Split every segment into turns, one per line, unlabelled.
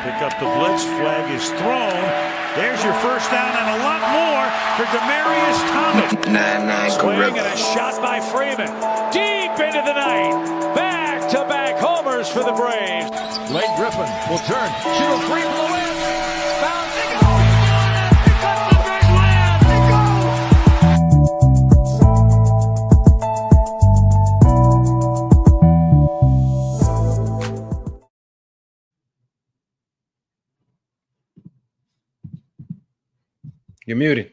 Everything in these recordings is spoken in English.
Pick up the blitz. Flag is thrown. There's your first down and a lot more for Demaryius Thomas. Swing and a shot by Freeman. Deep into the night. Back-to-back homers for the Braves. Blake Griffin will turn. Shoot a three from the win. Bounce. They go. Pick up the big win. They go.
You're muted.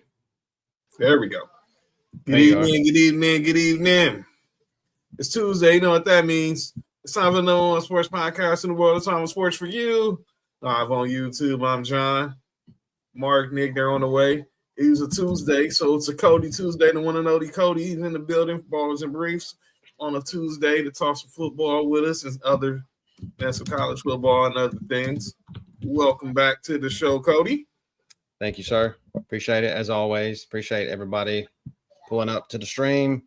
There we go. Good evening. It's Tuesday. You know what that means. It's time for the number one sports podcast in the world. It's time for sports for you. Live on YouTube. I'm John. Mark, Nick, they're on the way. It was a Tuesday, so it's a Cody Tuesday. The one and only Cody. He's in the building, ballers and briefs, on a Tuesday to talk some football with us and some college football and other things. Welcome back to the show, Cody.
Thank you, sir. Appreciate it, as always. Appreciate everybody pulling up to the stream.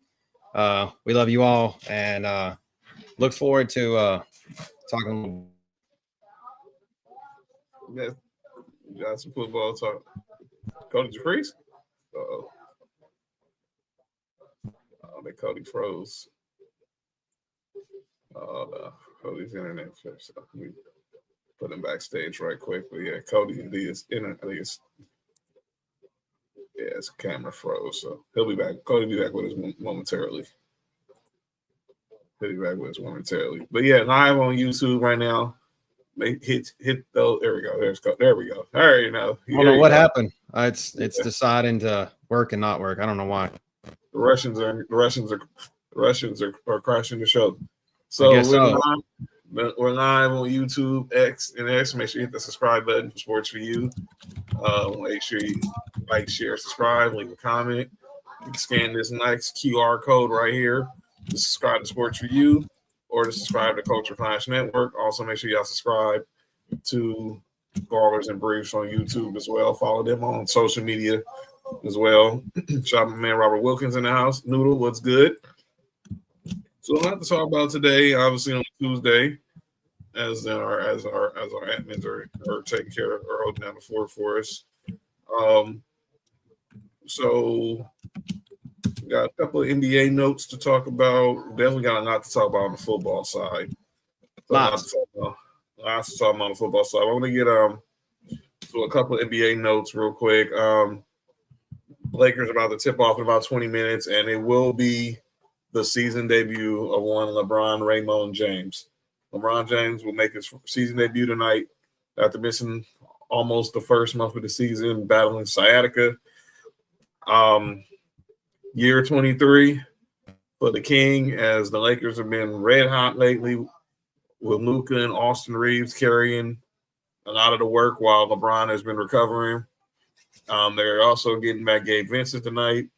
We love you all, and look forward to talking.
Yeah, you got some football talk. Cody, did you freeze? Oh, that Cody froze. Cody's internet fixed. So we put him backstage right quick. But yeah, Cody is internet. I think it's his camera froze, so he'll be back. Cody will be back with us momentarily. But yeah, live on YouTube right now. Hit those. There we go. There we go. All right, now.
I don't know what happened. It's deciding to work and not work. I don't know why.
The Russians are crashing the show. So we're live on YouTube, X. Make sure you hit the subscribe button for Sports for You. Make sure you like, share, subscribe, leave a comment. You can scan this nice QR code right here to subscribe to Sports for You or to subscribe to Culture Flash Network. Also, make sure y'all subscribe to Ballers and Briefs on YouTube as well. Follow them on social media as well. Shout out my man Robert Wilkins in the house. Noodle, what's good? So a lot to talk about today, obviously on Tuesday, as our admins are taking care of or holding down the fort for us. So we got a couple of NBA notes to talk about. Definitely got a lot to talk about on the football side. Lots to talk about on the football side. I want to get to a couple of NBA notes real quick. Lakers are about to tip off in about 20 minutes, and it will be the season debut of one LeBron Raymond James. LeBron James will make his season debut tonight after missing almost the first month of the season, battling sciatica. Year 23 for the King, as the Lakers have been red hot lately with Luka and Austin Reeves carrying a lot of the work while LeBron has been recovering. They're also getting back Gabe Vincent tonight.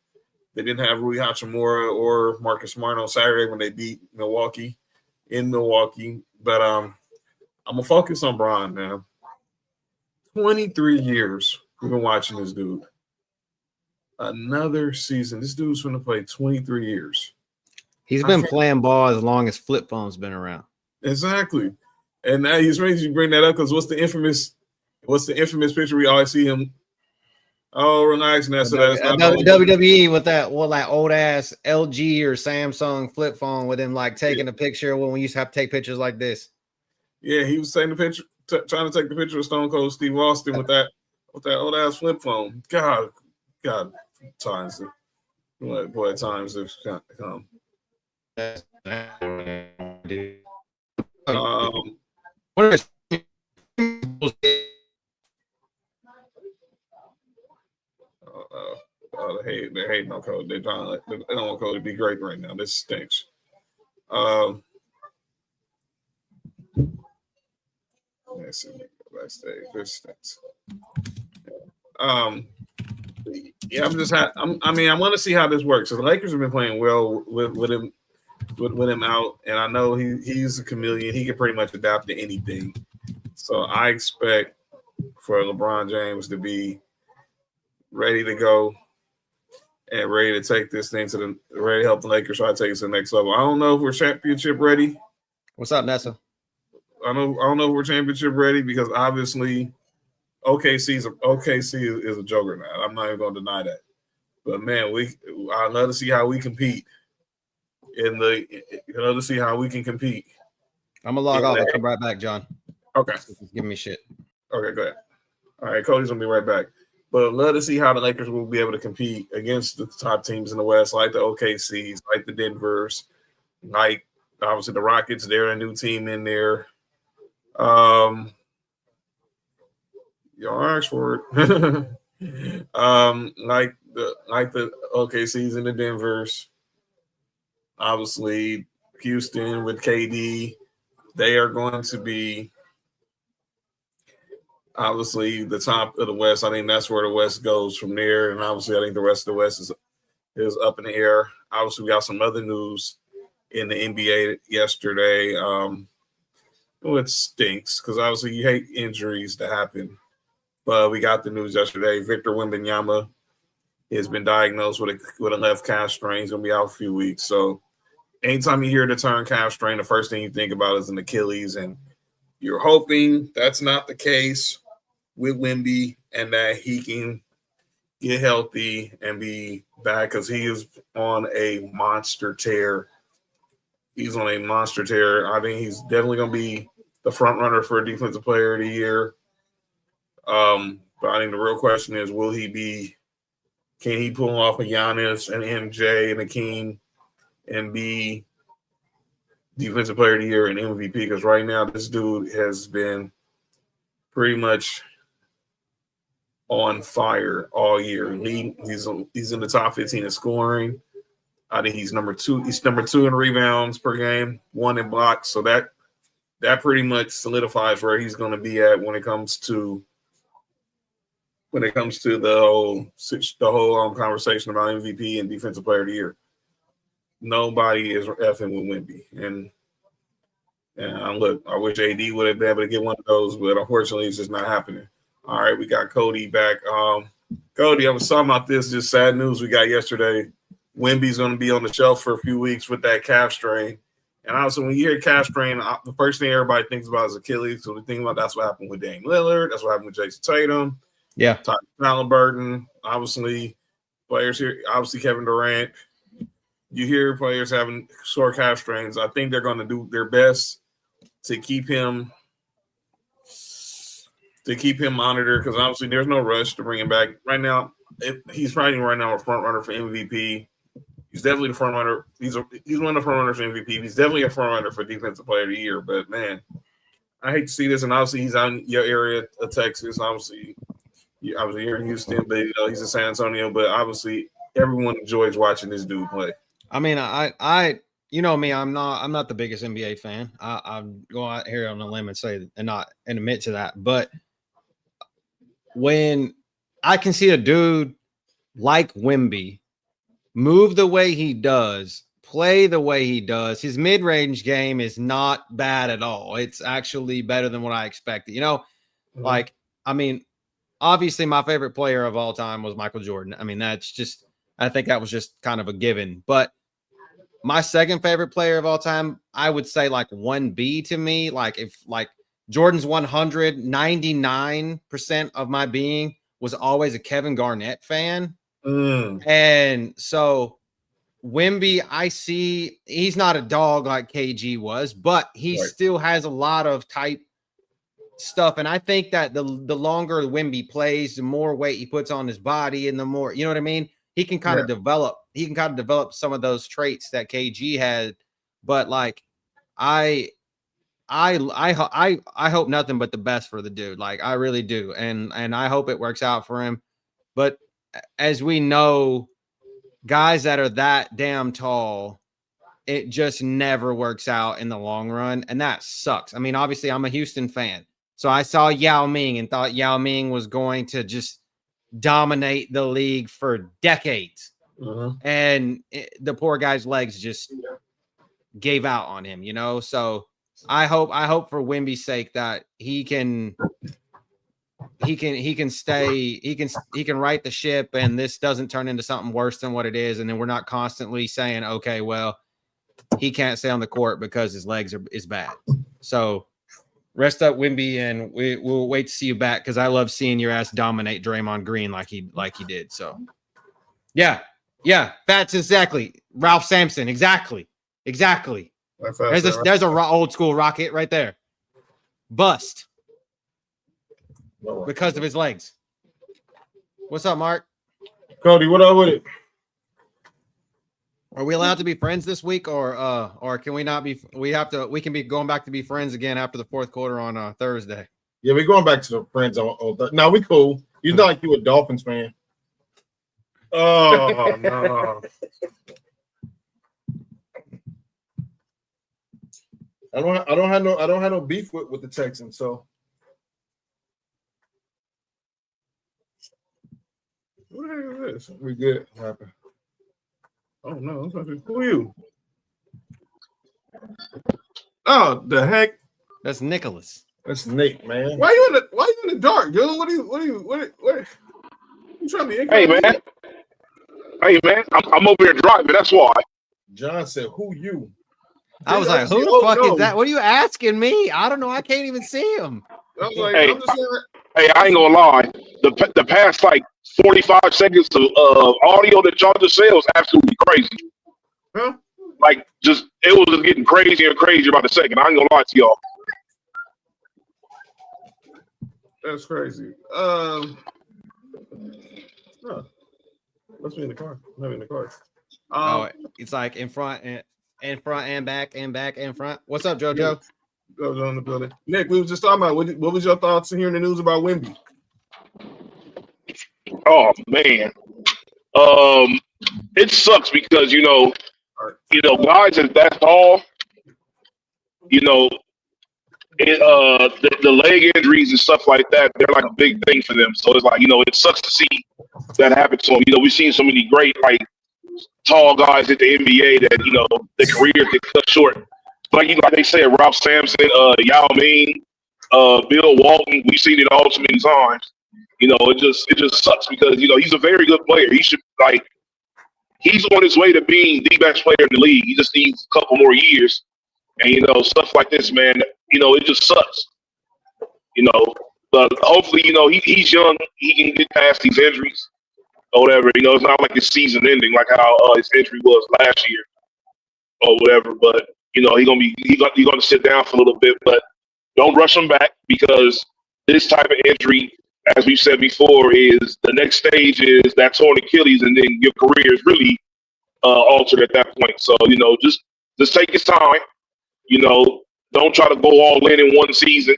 They didn't have Rui Hachimura or Marcus Smart on Saturday when they beat Milwaukee in Milwaukee. But I'm going to focus on Bron now. 23 years we've been watching this dude. Another season. This dude's going to play 23 years.
He's been playing ball as long as flip phone's been around.
Exactly. And now he's ready to bring that up because what's the infamous picture we always see him? Oh, relax, Nessa.
WWE with that old ass LG or Samsung flip phone with him taking a picture when we used to have to take pictures like this.
Yeah, he was taking the picture, trying to take the picture of Stone Cold Steve Austin with that old ass flip phone. God, times, boy, times have come. They're hating on Cody. They don't want Cody to be great right now. This stinks. Let's see. Backstage. This stinks. Yeah, I want to see how this works. So the Lakers have been playing well with him out, and I know he's a chameleon. He can pretty much adapt to anything. So I expect for LeBron James to be ready to go and ready to take this thing ready to help the Lakers try to take it to the next level. I don't know if we're championship ready.
What's up, Nessa?
I don't know if we're championship ready because obviously OKC is a juggernaut. I'm not even going to deny that. But man, I'd love to see how we compete. I'd love to see how we can compete.
I'm gonna log off. I'll come right back, John.
Okay.
Give me shit.
Okay, go ahead. All right, Cody's gonna be right back. But I'd love to see how the Lakers will be able to compete against the top teams in the West, like the OKCs, like the Denvers, like obviously the Rockets. They're a new team in there. Y'all asked for it. Like the OKCs and the Denvers. Obviously, Houston with KD, they are going to be obviously the top of the West. I think that's where the West goes from there. And obviously, I think the rest of the West is up in the air. Obviously, we got some other news in the NBA yesterday. It stinks because obviously you hate injuries to happen. But we got the news yesterday. Victor Wembanyama has been diagnosed with a left calf strain. He's going to be out a few weeks. So anytime you hear the term calf strain, the first thing you think about is an Achilles. And you're hoping that's not the case with Wemby and that he can get healthy and be back because he is on a monster tear. He's on a monster tear. I think he's definitely going to be the front runner for Defensive Player of the Year. But I think the real question is, can he pull off a Giannis and MJ and Akeem and be Defensive Player of the Year and MVP? Because right now this dude has been pretty much on fire all year. He's in the top 15 in scoring. I think he's number 2. He's number 2 in rebounds per game, 1 in blocks. So that pretty much solidifies where he's going to be at when it comes to the whole conversation about MVP and Defensive Player of the Year. Nobody is effing with Wemby. And look, I wish AD would have been able to get one of those, but unfortunately it's just not happening. All right, we got Cody back. Cody, I was talking about this, just sad news we got yesterday. Wemby's going to be on the shelf for a few weeks with that calf strain. And also, when you hear calf strain, the first thing everybody thinks about is Achilles. So we think about that's what happened with Dame Lillard. That's what happened with Jason Tatum.
Yeah.
Halliburton. Obviously, players here. Obviously, Kevin Durant. You hear players having sore calf strains. I think they're going to do their best to keep him monitored because obviously there's no rush to bring him back right now. He's probably right now a front runner for MVP. He's definitely the front runner. He's one of the front runners for MVP. He's definitely a front runner for Defensive Player of the Year. But man, I hate to see this. And obviously he's out in your area of Texas. Obviously here in Houston, but he's in San Antonio. But obviously everyone enjoys watching this dude play.
I mean, I you know me, I'm not the biggest NBA fan. I'm go out here on a limb and say and admit to that. But when I can see a dude like Wemby move the way he does, play the way he does, his mid-range game is not bad at all. It's actually better than what I expected. Like, I mean, obviously my favorite player of all time was Michael Jordan. I mean, I think that was just kind of a given. But my second favorite player of all time, I would say like 1B to me. Like if like Jordan's 199% of my being was always a Kevin Garnett fan. And so Wemby, I see he's not a dog like KG was, but he still has a lot of type stuff. And I think that the longer Wemby plays, the more weight he puts on his body and the more, you know what I mean? He can kind of develop some of those traits that KG had. But like, I hope nothing but the best for the dude. Like I really do. And I hope it works out for him. But as we know, guys that are that damn tall, it just never works out in the long run. And that sucks. I mean, obviously I'm a Houston fan. So I saw Yao Ming and thought Yao Ming was going to just dominate the league for decades. And the poor guy's legs just gave out on him, So I hope for Wemby's sake that he can stay, he can right the ship and this doesn't turn into something worse than what it is. And then we're not constantly saying, okay, well, he can't stay on the court because his legs is bad. So Rest up, Wimby, and we'll wait to see you back because I love seeing your ass dominate Draymond Green like he did. So, yeah, that's exactly Ralph Sampson. Exactly. There's a old school Rocket right there. Bust because of his legs. What's up, Mark?
Cody, what up with it?
Are we allowed to be friends this week, or can we not be? We can be going back to be friends again after the fourth quarter on Thursday.
Yeah, we're going back to the friends on no, we cool. You not like you a Dolphins fan.
Oh no.
I don't have no beef with the Texans, so
What the heck is this?
we good. What happened?
Oh no, who are you? Oh, the heck!
That's Nicholas.
That's Nate, man.
Why you in the dark, dude? What are you trying to be?
Hey man, I'm over here driving. That's why.
John said, "Who you?"
I was like, "Who the fuck is that? What are you asking me? I don't know. I can't even see him."
I was like,
Hey,
I'm just saying.
Hey, I ain't gonna lie. The past like 45 seconds of audio that y'all just said was absolutely crazy.
Huh?
Like, it was just getting crazier and crazier by the second. I ain't gonna lie to y'all.
That's crazy. Let's be in the car. I'm in the car.
It's like in front and back and back and front. What's up, JoJo?
Goes on the building. Nick, we were just talking about what was your thoughts hearing the news about Wimby?
Oh man, it sucks because guys that's all. The leg injuries and stuff like that, they're like a big thing for them. So it's like, it sucks to see that happen to them. We've seen so many great, like, tall guys at the NBA that, their careers get cut short. Like, like they say, Ralph Sampson, Yao Ming, Bill Walton, we've seen it all too many times. It just sucks because, he's a very good player. He should, he's on his way to being the best player in the league. He just needs a couple more years. And, stuff like this, man, it just sucks. But hopefully, he's young. He can get past these injuries or whatever. It's not like his season ending like how his injury was last year or whatever. But, he's gonna sit down for a little bit. But don't rush him back because this type of injury, as we've said before, is the next stage is that torn Achilles, and then your career is really altered at that point. So, just take his time. Don't try to go all in one season.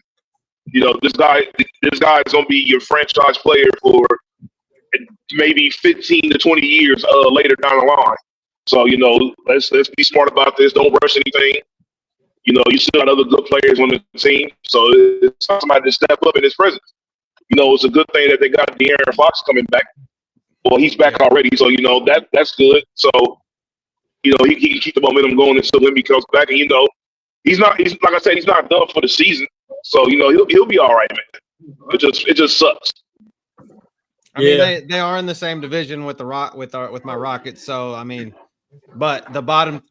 This guy is going to be your franchise player for maybe 15 to 20 years later down the line. So, let's be smart about this. Don't rush anything. You still got other good players on the team. So it's somebody to step up in his presence. It's a good thing that they got De'Aaron Fox coming back. Well, he's back already. So, that's good. So, he can keep the momentum going until Wimby comes back. And, he's like I said, he's not done for the season. So, he'll be all right, man. It just sucks.
I mean, they are in the same division with with my Rockets. So, I mean, but the bottom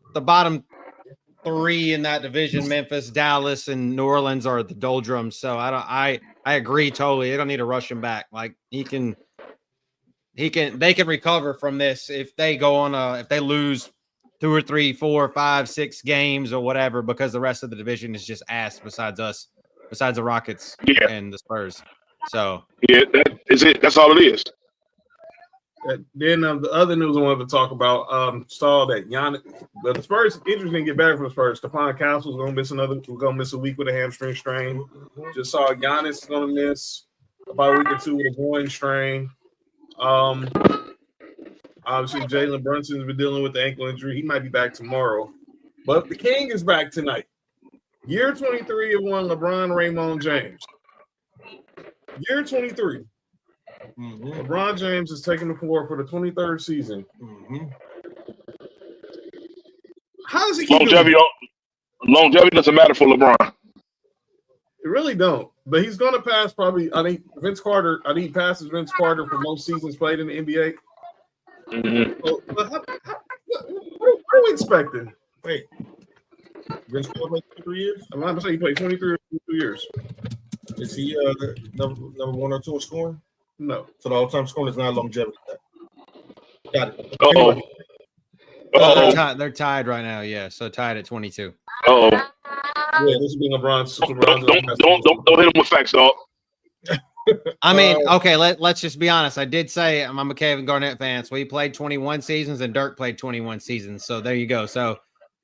three in that division, Memphis, Dallas, and New Orleans, are the doldrums. So I agree totally. They don't need to rush him back. Like they can recover from this if they go on if they lose 2 or 3, 4, 5, 6 games or whatever, because the rest of the division is just ass besides the Rockets and the Spurs. So
that is it. That's all it is.
Then the other news I wanted to talk about, saw that the Spurs injuries didn't get better from the Spurs. Stephon Castle's going to miss a week with a hamstring strain. Just saw Giannis is going to miss about a week or two with a groin strain. Obviously, Jalen Brunson's been dealing with the ankle injury. He might be back tomorrow. But the King is back tonight. Year 23 of one LeBron Raymond James. Year 23. Mm-hmm. LeBron James is taking the floor for the 23rd season. Mm-hmm. How does he keep
longevity doesn't matter for LeBron.
It really don't. But he's going to pass probably, I think he passes Vince Carter for most seasons played in the NBA.
Mm-hmm.
So, but what are we expecting? Wait.
Vince Carter played 3 years.
I'm not saying he played 23 or 22 years.
Is he number 1 or 2 in scoring?
No.
So the all-time scoring is not longevity. Got it.
Uh-oh. Uh-oh.
They're tied right now. Yeah, so tied at 22.
Uh-oh.
Yeah, this has been LeBron's.
Don't hit him with facts, dog.
I mean, okay, let's just be honest. I did say I'm a Kevin Garnett fan, so he played 21 seasons and Dirk played 21 seasons. So there you go. So,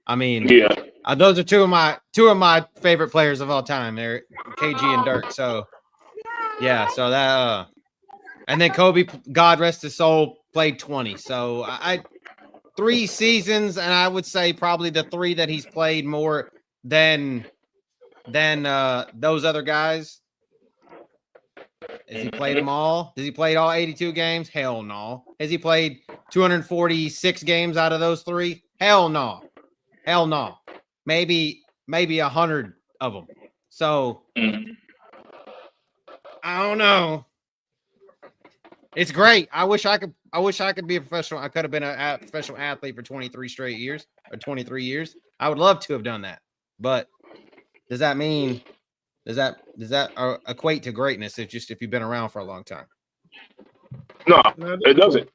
I mean,
yeah,
those are two of my favorite players of all time. They're KG and Dirk. So, yeah, so that and then Kobe, God rest his soul, played 20. So I 3 seasons, and I would say probably the 3 that he's played more than those other guys. Has he played them all? Has he played all 82 games? Hell no. Has he played 246 games out of those 3? Hell no. Hell no. Maybe 100 of them. So I don't know. It's great. I wish I could be a professional. I could have been a professional athlete for 23 straight years or 23 years. I would love to have done that. But does that equate to greatness? It's just if you've been around for a long time.
No, it doesn't.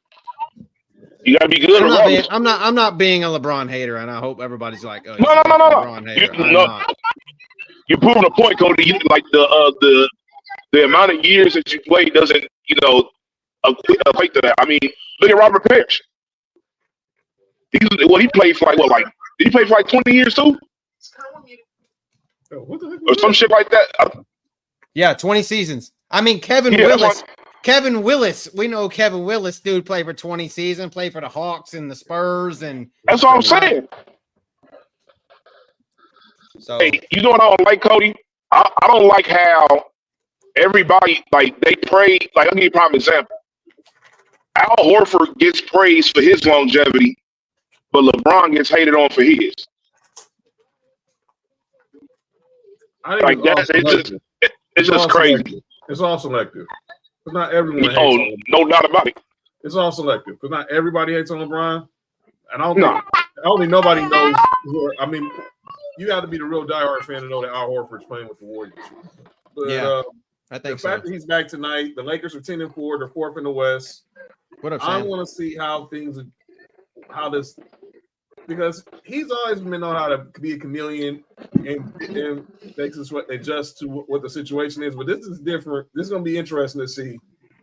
You gotta be good.
I'm not being a LeBron hater, and I hope everybody's like, oh,
no.
LeBron hater.
You're proving a point, Cody. You like the amount of years that you played doesn't equate to that. I mean, look at Robert Parrish. He played for did he play for like 20 years too?
What the heck
or some shit like that.
Yeah, 20 seasons. I mean, Kevin Willis. We know Kevin Willis, dude, played for 20 seasons, played for the Hawks and the Spurs, and
that's what I'm saying.
So,
hey, you know what I don't like, Cody? I don't like how everybody they pray. Like, I'll give you a prime example. Al Horford gets praised for his longevity, but LeBron gets hated on for his. Like that, it's just crazy.
Selective. It's all selective. But not everyone hates
on
LeBron.
No doubt about it.
It's all selective because not everybody hates on LeBron. And I don't think nobody knows. I mean, you have to be the real diehard fan to know that Al Horford's playing with the Warriors. But,
yeah, I think
the fact that he's back tonight, the Lakers are 10-4, they're 4th in the West.
What up,
I want to see how this, because he's always been on how to be a chameleon and makes us adjust to what the situation is. But this is different. This is going to be interesting to see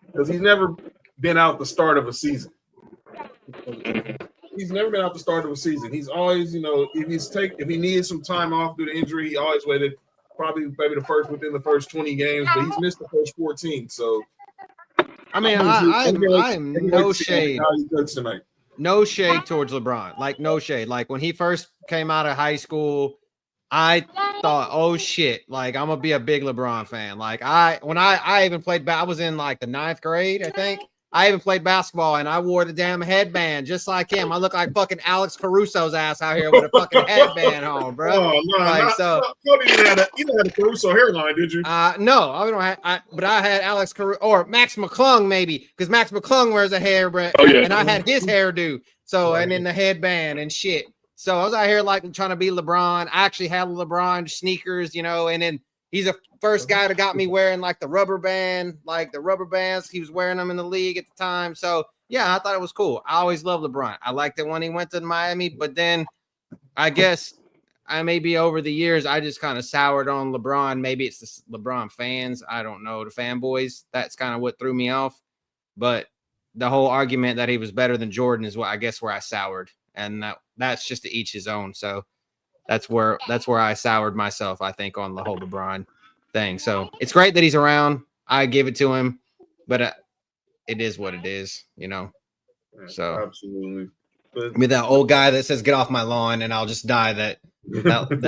because he's never been out the start of a season. He's never been out the start of a season. He's always, if he needed some time off due to injury, he always waited probably maybe within the first 20 games, but he's missed the first 14. So,
I mean, I'm no shade. No shade towards LeBron. Like, no shade. Like, when he first came out of high school, I thought, oh shit, like I'm gonna be a big LeBron fan. Like, I even played, I was in like the 9th grade, I think. I even played basketball and I wore the damn headband just like him. I look like fucking Alex Caruso's ass out here with a fucking headband on, bro.
Oh, no, you didn't have a Caruso hairline, did you?
No, but I had Alex Caruso or Max McClung maybe because Max McClung wears a hairband, and I had his hairdo. So and then the headband and shit. So I was out here like trying to be LeBron. I actually had LeBron sneakers, and then he's the first guy that got me wearing like the rubber bands. He was wearing them in the league at the time. So yeah, I thought it was cool. I always loved LeBron. I liked it when he went to Miami, but then I guess maybe over the years I just kind of soured on LeBron. Maybe it's the LeBron fans. I don't know, the fanboys. That's kind of what threw me off. But the whole argument that he was better than Jordan is where I soured, and that's just to each his own. So that's where I soured myself, I think, on the whole LeBron thing. So it's great that he's around. I give it to him, but it is what it is, So
absolutely.
I mean, that old guy that says "get off my lawn" and I'll just die that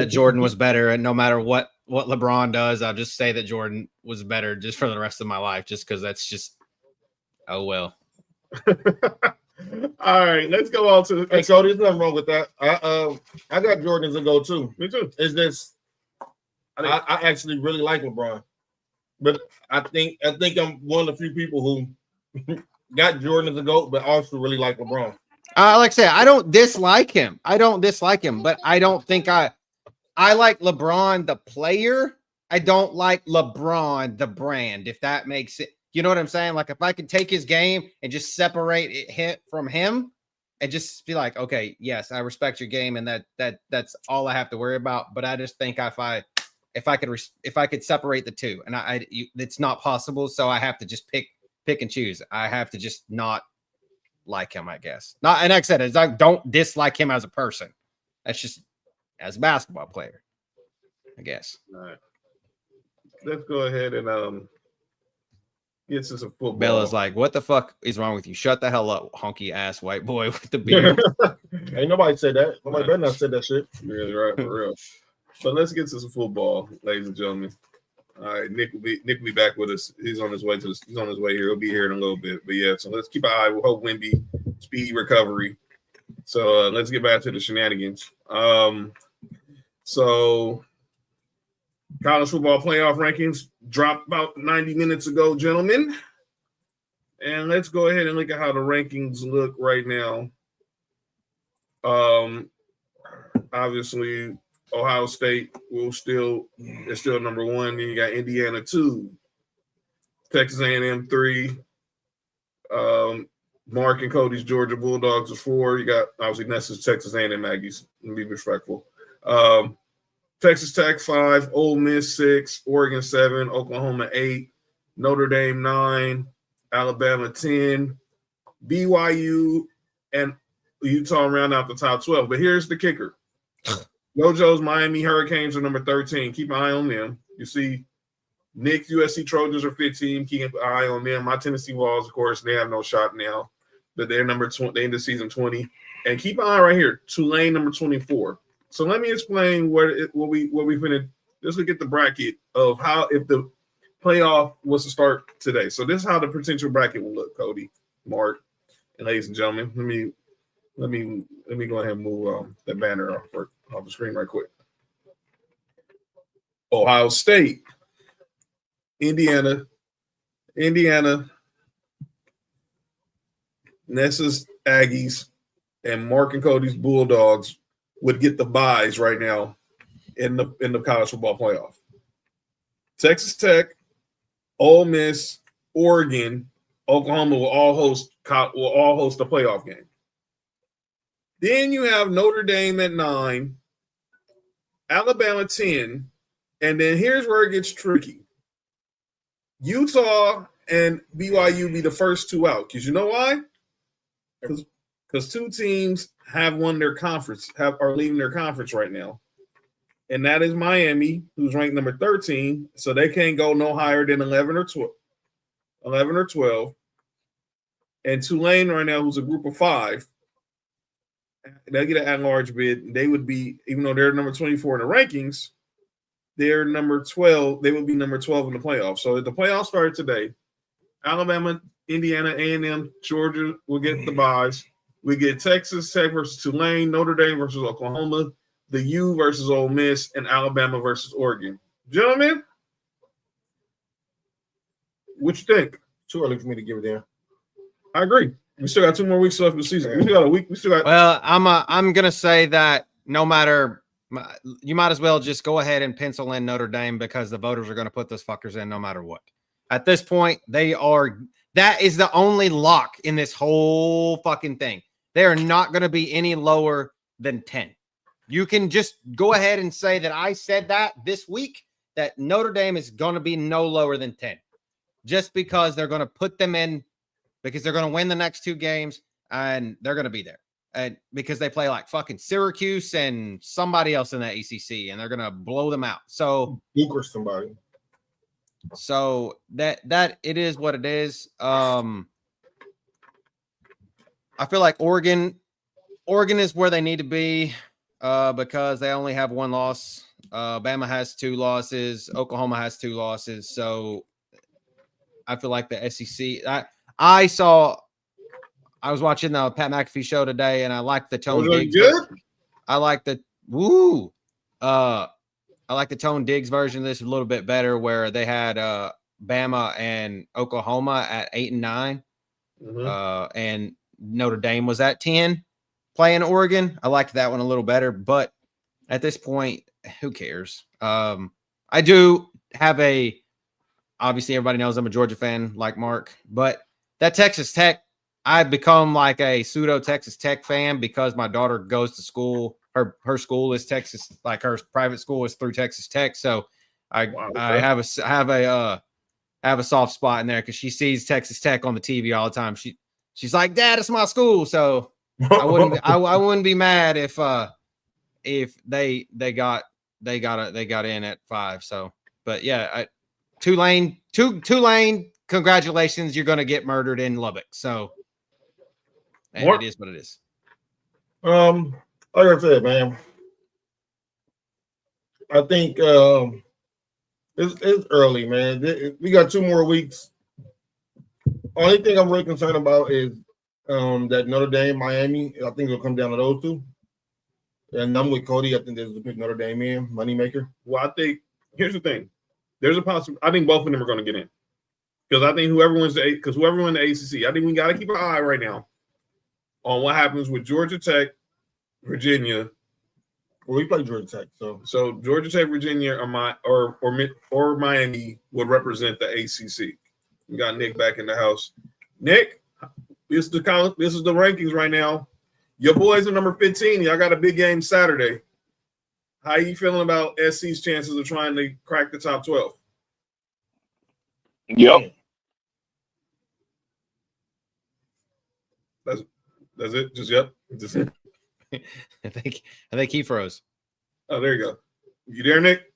Jordan was better, and no matter what LeBron does, I'll just say that Jordan was better just for the rest of my life, just because that's just oh well.
All right, let's go on to.
Hey, so there's nothing wrong with that. I got Jordan as a go too.
Me too.
Is this? I actually really like LeBron, but I think I'm one of the few people who got Jordan as a GOAT, but also really like LeBron.
Like I said, I don't dislike him. But I don't think I like LeBron the player. I don't like LeBron the brand, if that makes it. You know what I'm saying? Like if I could take his game and just separate it from him and just be like, okay, yes, I respect your game, and that's all I have to worry about. But I just think if I could separate the two, and it's not possible, so I have to just pick and choose. I have to just not like him, I guess. Not, and like I said, it's like don't dislike him as a person. That's just as a basketball player, I guess.
All right. Let's go ahead and get to some football.
Bella's like, what the fuck is wrong with you? Shut the hell up, honky ass white boy with the beard.
Ain't nobody said that. Nobody better not said that shit.
Yeah, right, for real. So let's get to some football, ladies and gentlemen. All right, Nick will be back with us. He's on his way here. He'll be here in a little bit. But yeah, so let's keep an eye. We'll hope Wemby speedy recovery. So let's get back to the shenanigans. So college football playoff rankings dropped about 90 minutes ago, gentlemen. And let's go ahead and look at how the rankings look right now. Obviously, Ohio State is still number one. Then you got Indiana 2, Texas A&M 3, Marq and Cody's Georgia Bulldogs is 4. You got obviously Nessa's Texas A&M Aggies. Let me be respectful. Texas Tech 5, Ole Miss 6, Oregon 7, Oklahoma 8, Notre Dame 9, Alabama 10, BYU and Utah round out the top 12. But here's the kicker. JoJo's Miami Hurricanes are number 13. Keep an eye on them. You see Nick's USC Trojans are 15. Keep an eye on them. My Tennessee Vols, of course, they have no shot now. But they're number 20. They end the season 20. And keep an eye right here. Tulane number 24. So let me explain what we finna. Let's look at the bracket of how if the playoff was to start today. So this is how the potential bracket will look, Cody, Mark, and ladies and gentlemen. Let me go ahead and move that banner off the screen right quick. Ohio State, Indiana, Nessa's Aggies, and Mark and Cody's Bulldogs would get the buys right now in the college football playoff. Texas Tech, Ole Miss, Oregon, Oklahoma will all host a playoff game. Then you have Notre Dame at 9, Alabama 10, and then here's where it gets tricky. Utah and BYU be the first two out. Because you know why? Because two teams have won their conference, are leaving their conference right now. And that is Miami, who's ranked number 13. So they can't go no higher than 11 or 12. And Tulane right now, who's a group of 5, they get an at-large bid. They would be, even though they're number 24 in the rankings, they're number 12. They would be number 12 in the playoffs. So if the playoffs started today, Alabama, Indiana, A&M, Georgia will get the buys. We get Texas Tech versus Tulane, Notre Dame versus Oklahoma, the U versus Ole Miss, and Alabama versus Oregon. Gentlemen, what you think?
Too early for me to give it there.
I agree. We still got 2 more weeks left in the season. We still got a week.
Well, I'm gonna say that no matter, you might as well just go ahead and pencil in Notre Dame because the voters are going to put those fuckers in no matter what. At this point, that is the only lock in this whole fucking thing. They are not going to be any lower than 10. You can just go ahead and say that I said that this week, that Notre Dame is going to be no lower than 10, just because they're going to put them in, because they're going to win the next 2 games and they're going to be there. And because they play like fucking Syracuse and somebody else in the ACC, and they're going to blow them out. So
Duke or somebody.
So that it is what it is. I feel like Oregon is where they need to be because they only have 1 loss. Bama has 2 losses. Oklahoma has 2 losses. So I feel like the SEC. I was watching the Pat McAfee show today, and I like the Tone Diggs. I like the Tone Diggs version of this a little bit better, where they had Bama and Oklahoma at 8 and 9, and Notre Dame was at 10 playing Oregon. I liked that one a little better, but at this point, who cares? I do have obviously everybody knows I'm a Georgia fan like Mark, but that Texas Tech, I've become like a pseudo Texas Tech fan because my daughter goes to school. Her school is Texas, like her private school is through Texas Tech. So I have a soft spot in there because she sees Texas Tech on the TV all the time. She's like, Dad, it's my school. So I wouldn't be mad if they got in at 5. So, but yeah, Tulane, congratulations, you're going to get murdered in Lubbock. So, and it is what it is.
Like I said, man, I think it's early, man. We got 2 more weeks. Only thing I'm really concerned about is that Notre Dame, Miami. I think it'll come down to those 2. And I'm with Cody. I think there's a big Notre Dame in moneymaker.
Well, I think here's the thing. There's a possible. I think both of them are going to get in because I think whoever wins the ACC, I think we got to keep an eye right now on what happens with Georgia Tech, Virginia.
Well, we play Georgia Tech,
so Georgia Tech, Virginia, or Miami would represent the ACC. We got Nick back in the house. Nick, this is the rankings right now. Your boys are number 15. Y'all got a big game Saturday. How are you feeling about SC's chances of trying to crack the top 12?
Yep.
That's it. Just yep. Just it.
I think he froze.
Oh, there you go. You there, Nick?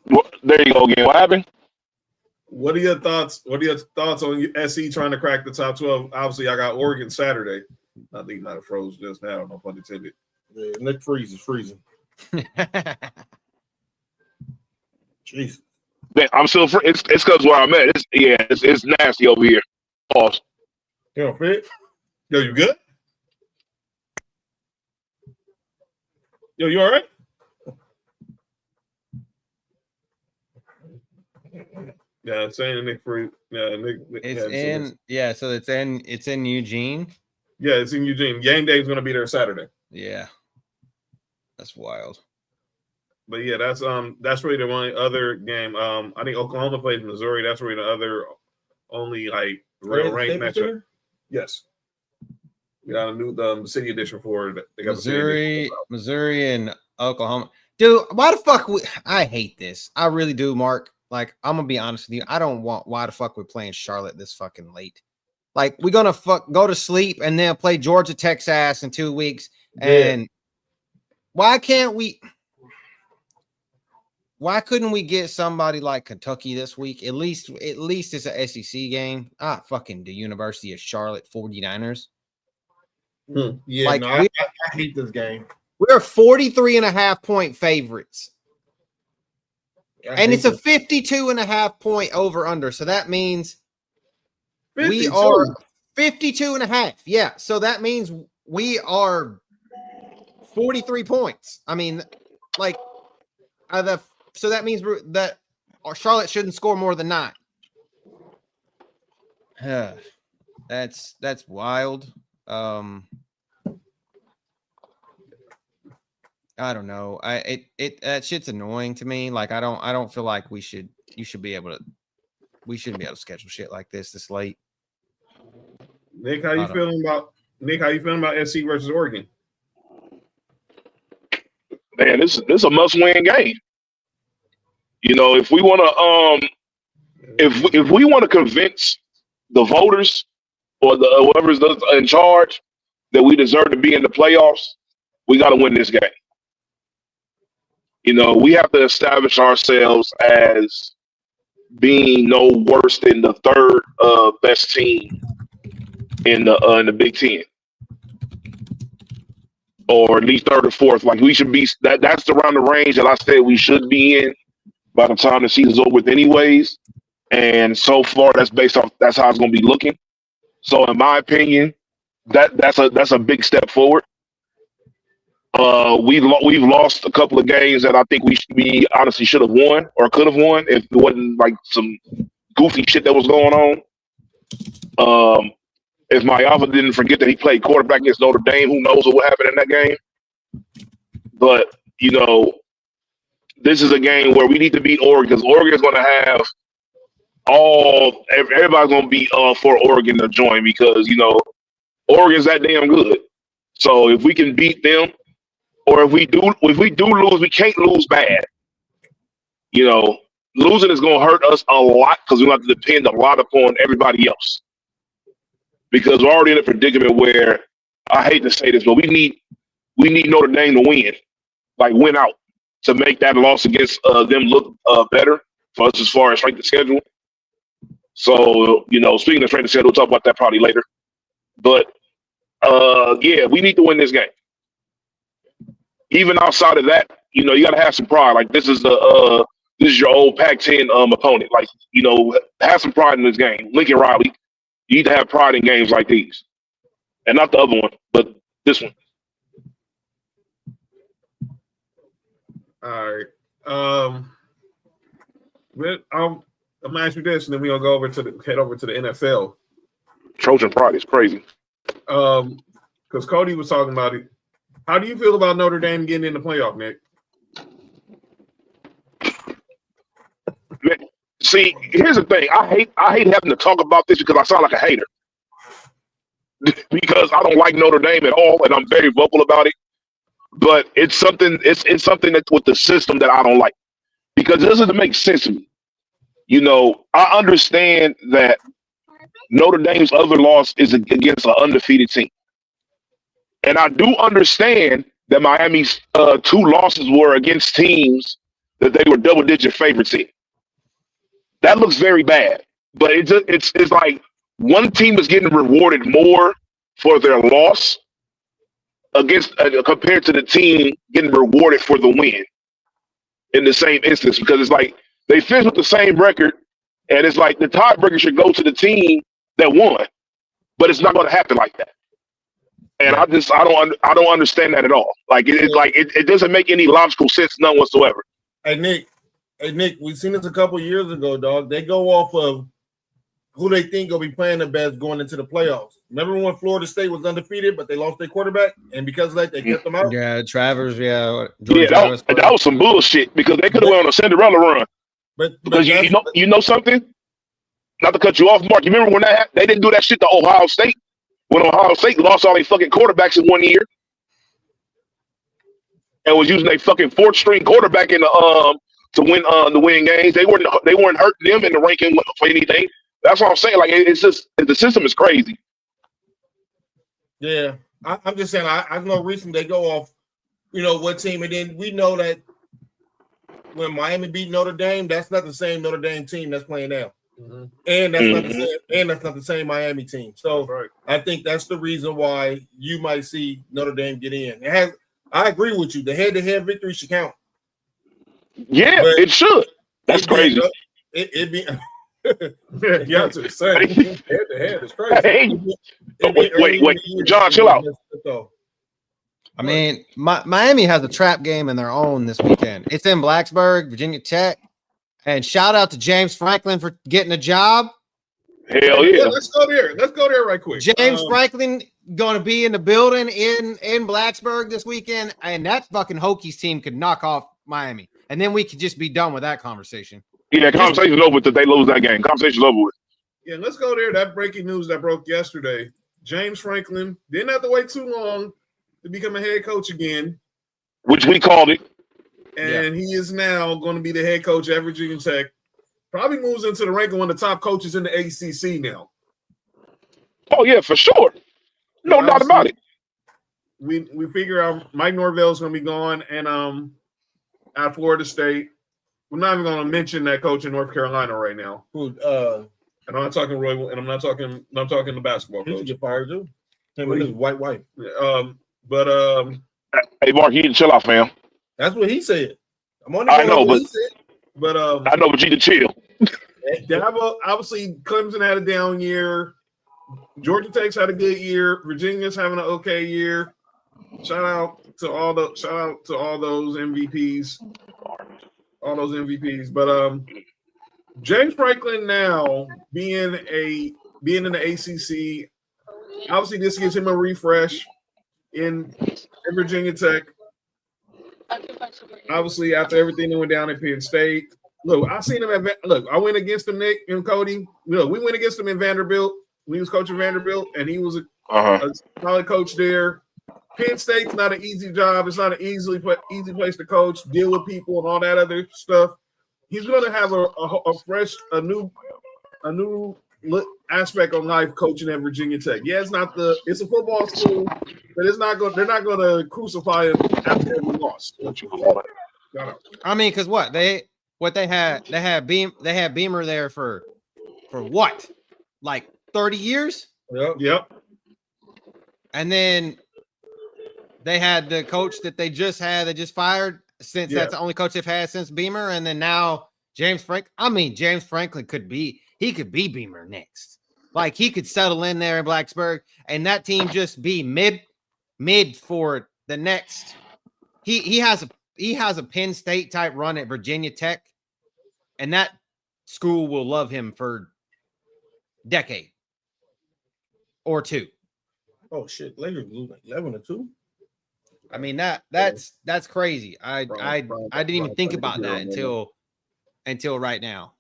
Well, there you go again. What happened?
What are your thoughts? What are your thoughts on SC trying to crack the top 12? Obviously, I got Oregon Saturday. I think he might have froze just now. I don't know if I intended.
Yeah, Nick Freeze is freezing. Jeez.
I'm still. It's because where I'm at. It's nasty over here. Pause.
You don't fit?
Yo, you good? Yo, you all right? Yeah, saying Nick Free. Yeah, Nick.
So it's in Eugene.
Yeah, it's in Eugene. Game day is going to be there Saturday.
Yeah, that's wild.
But yeah, that's really the one other game. I think Oklahoma plays Missouri. That's really the other only like real ranked matchup. Yes. We got a new City Edition for it. They got
Missouri and Oklahoma. Dude, why the fuck I hate this. I really do, Mark. Like, I'm gonna be honest with you. I don't want why the fuck we're playing Charlotte this fucking late. Like, we're gonna go to sleep and then play Georgia Tech's ass in 2 weeks. And why couldn't we get somebody like Kentucky this week? At least it's an SEC game. Fucking the University of Charlotte 49ers.
Yeah, like, I hate this game.
We're 43.5 point favorites. And it's a 52.5 point over under. So that means 52. We are 52.5. Yeah. So that means we are 43 points. I mean, like, so that means that Charlotte shouldn't score more than 9. That's wild. I don't know. That shit's annoying to me. Like, I don't feel like we shouldn't be able to schedule shit like this late.
Nick, how you feeling about SC versus Oregon?
Man, this is a must-win game. You know, if we want to if we want to convince the voters or the whoever's in charge that we deserve to be in the playoffs, we got to win this game. You know, we have to establish ourselves as being no worse than the third best team in the Big Ten, or at least third or fourth. Like, we should be. That's around the range that I said we should be in by the time the season's over with, anyways. And so far, that's how it's going to be looking. So, in my opinion, that's a big step forward. We've lost a couple of games that I think we honestly should have won or could have won if it wasn't like some goofy shit that was going on. If Mayava didn't forget that he played quarterback against Notre Dame, who knows what happened in that game. But you know, this is a game where we need to beat Oregon because Oregon's going to have everybody's going to be for Oregon to join because, you know, Oregon's that damn good. So if we can beat them, or if we do lose, we can't lose bad. You know, losing is going to hurt us a lot because we have to depend a lot upon everybody else. Because we're already in a predicament where I hate to say this, but we need Notre Dame to win out to make that loss against them look better for us as far as strength of schedule. So, you know, speaking of strength of schedule, we'll talk about that probably later. But yeah, we need to win this game. Even outside of that, you know, you got to have some pride. Like this is your old Pac-10 opponent. Like, you know, have some pride in this game. Lincoln Riley, you need to have pride in games like these, and not the other one, but this one.
All right. I'm gonna ask you this, and then we're gonna head over to the NFL.
Trojan pride is crazy.
Because Cody was talking about it. How do you feel about Notre Dame getting in the playoff, Nick?
See, here's the thing. I hate having to talk about this because I sound like a hater. Because I don't like Notre Dame at all, and I'm very vocal about it. But it's something that's with the system that I don't like. Because it doesn't make sense to me. You know, I understand that Notre Dame's other loss is against an undefeated team. And I do understand that Miami's 2 losses were against teams that they were double-digit favorites in. That looks very bad. But it's like one team is getting rewarded more for their loss against compared to the team getting rewarded for the win in the same instance. Because it's like they finished with the same record, and it's like the tiebreaker should go to the team that won. But it's not going to happen like that. And I don't understand that at all. Like it doesn't make any logical sense, none whatsoever.
Hey Nick, we've seen this a couple years ago, dog. They go off of who they think will be playing the best going into the playoffs. Remember when Florida State was undefeated, but they lost their quarterback, and because of that, they kept them out.
Yeah, Travers. Yeah,
that was some bullshit because they could have went on a Cinderella run. But you know something? Not to cut you off, Mark. You remember when they didn't do that shit to Ohio State? When Ohio State lost all their fucking quarterbacks in 1 year and was using their fucking 4th string quarterback in the to win games, they weren't hurting them in the ranking for anything. That's what I'm saying. Like it's just the system is crazy.
Yeah, I'm just saying. I know recently they go off, you know, what team, and then we know that when Miami beat Notre Dame, that's not the same Notre Dame team that's playing now. Mm-hmm. And that's not the same Miami team. So right. I think that's the reason why you might see Notre Dame get in. I agree with you. The head-to-head victory should count.
Yeah, but it should. That's crazy.
It'd be.
Yeah, to say head-to-head is crazy.
Wait, John, chill out.
I mean, Miami has a trap game in their own this weekend. It's in Blacksburg, Virginia Tech. And shout out to James Franklin for getting a job.
Hell yeah.
Let's go there right quick.
James Franklin going to be in the building in Blacksburg this weekend. And that fucking Hokies team could knock off Miami. And then we could just be done with that conversation.
Yeah, conversation's over if they lose that game. Conversation's over with.
Yeah, let's go there. That breaking news that broke yesterday. James Franklin didn't have to wait too long to become a head coach again.
Which we called it.
And he is now going to be the head coach at Virginia Tech. Probably moves into the rank of one of the top coaches in the ACC now.
Oh, yeah, for sure. No doubt about it.
We figure out Mike Norvell's going to be gone and at Florida State. We're not even going to mention that coach in North Carolina right now.
And
I'm not talking Roy, and I'm not talking the basketball coach.
He should get fired too. Him with his white.
Hey, Mark, you need to chill out, fam.
That's what he said.
I know, but you need to chill.
Obviously, Clemson had a down year. Georgia Tech's had a good year. Virginia's having an okay year. Shout out to all those MVPs. But James Franklin now being in the ACC, obviously this gives him a refresh in Virginia Tech. obviously after everything that went down in Penn State, look, I seen him I went against him, Nick and Cody. Look, we went against him in Vanderbilt when he was coaching Vanderbilt, and he was a solid coach there. Penn State's not an easy job. It's not an easy place to coach, deal with people, and all that other stuff. He's going to have a new aspect on life coaching at Virginia Tech. Yeah, it's a football school, but they're not going to crucify him after every loss.
I mean, because they had Beamer there for what, like 30 years?
Yep.
And then they had the coach that they just fired, since that's the only coach they've had since Beamer. And then now James Franklin could be Beamer next. Like, he could settle in there in Blacksburg, and that team just be mid for the next. He has a Penn State type run at Virginia Tech, and that school will love him for a decade or two.
Oh shit! Lakers lose 11-2.
I mean, that's crazy. I didn't even think about that until right now.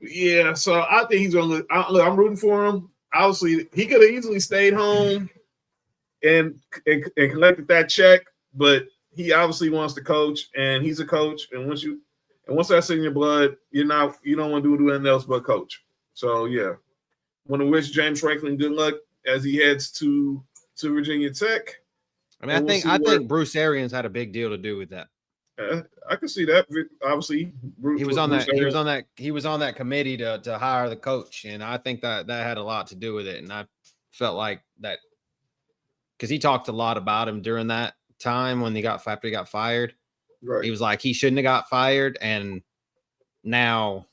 Yeah, so I think he's gonna look. I'm rooting for him. Obviously, he could have easily stayed home and collected that check, but he obviously wants to coach, and he's a coach. And once that's in your blood, you don't want to do anything else but coach. So yeah, want to wish James Franklin good luck as he heads to Virginia Tech.
I mean, I think Bruce Arians had a big deal to do with that.
I can see that. Obviously,
he was on that committee to hire the coach, and I think that had a lot to do with it. And I felt like that because he talked a lot about him during that time when after he got fired.
Right.
He was like, he shouldn't have got fired, and now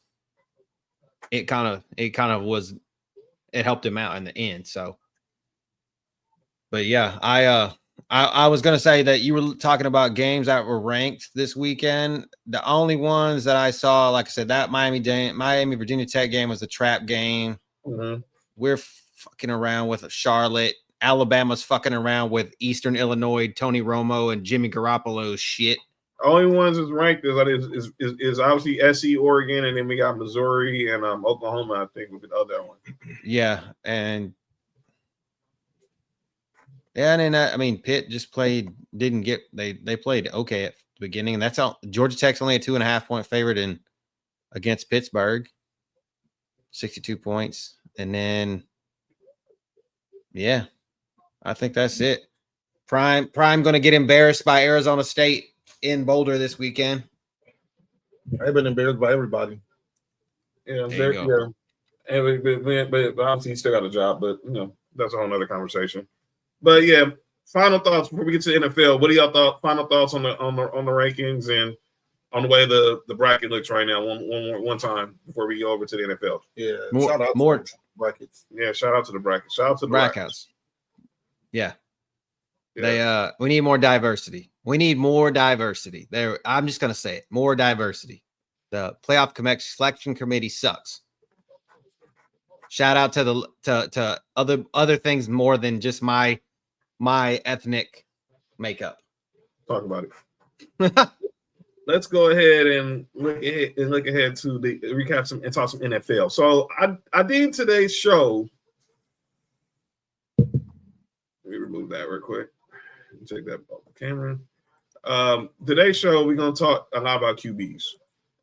it kind of helped him out in the end. So, but yeah, I was going to say that you were talking about games that were ranked this weekend. The only ones that I saw, like I said, that Miami Virginia Tech game was a trap game.
Mm-hmm.
We're fucking around with Charlotte. Alabama's fucking around with Eastern Illinois, Tony Romo and Jimmy Garoppolo shit.
Only ones is ranked is obviously SC, Oregon, and then we got Missouri and Oklahoma, I think, with the other one.
Yeah, and then I mean, Pitt just played. They played okay at the beginning, and that's all. Georgia Tech's only a 2.5-point favorite against Pittsburgh, 62 points, and then yeah, I think that's it. Prime going to get embarrassed by Arizona State in Boulder this weekend.
I've been embarrassed by everybody.
Yeah, but obviously he still got a job, but that's a whole other conversation. But yeah, final thoughts before we get to the NFL. What are y'all final thoughts on the rankings and on the way the bracket looks right now? One time before we go over to the NFL.
Yeah,
more
brackets.
Yeah, shout out to the bracket. Shout out to the
brackets. Yeah. We need more diversity. There, I'm just gonna say it. More diversity. The playoff selection committee sucks. Shout out to other things more than just my ethnic makeup.
Talk about it. Let's go ahead and look ahead to the recap and talk some NFL. So I did today's show. Let me remove that real quick. Take that off the camera. Today's show, we're gonna talk a lot about QBs,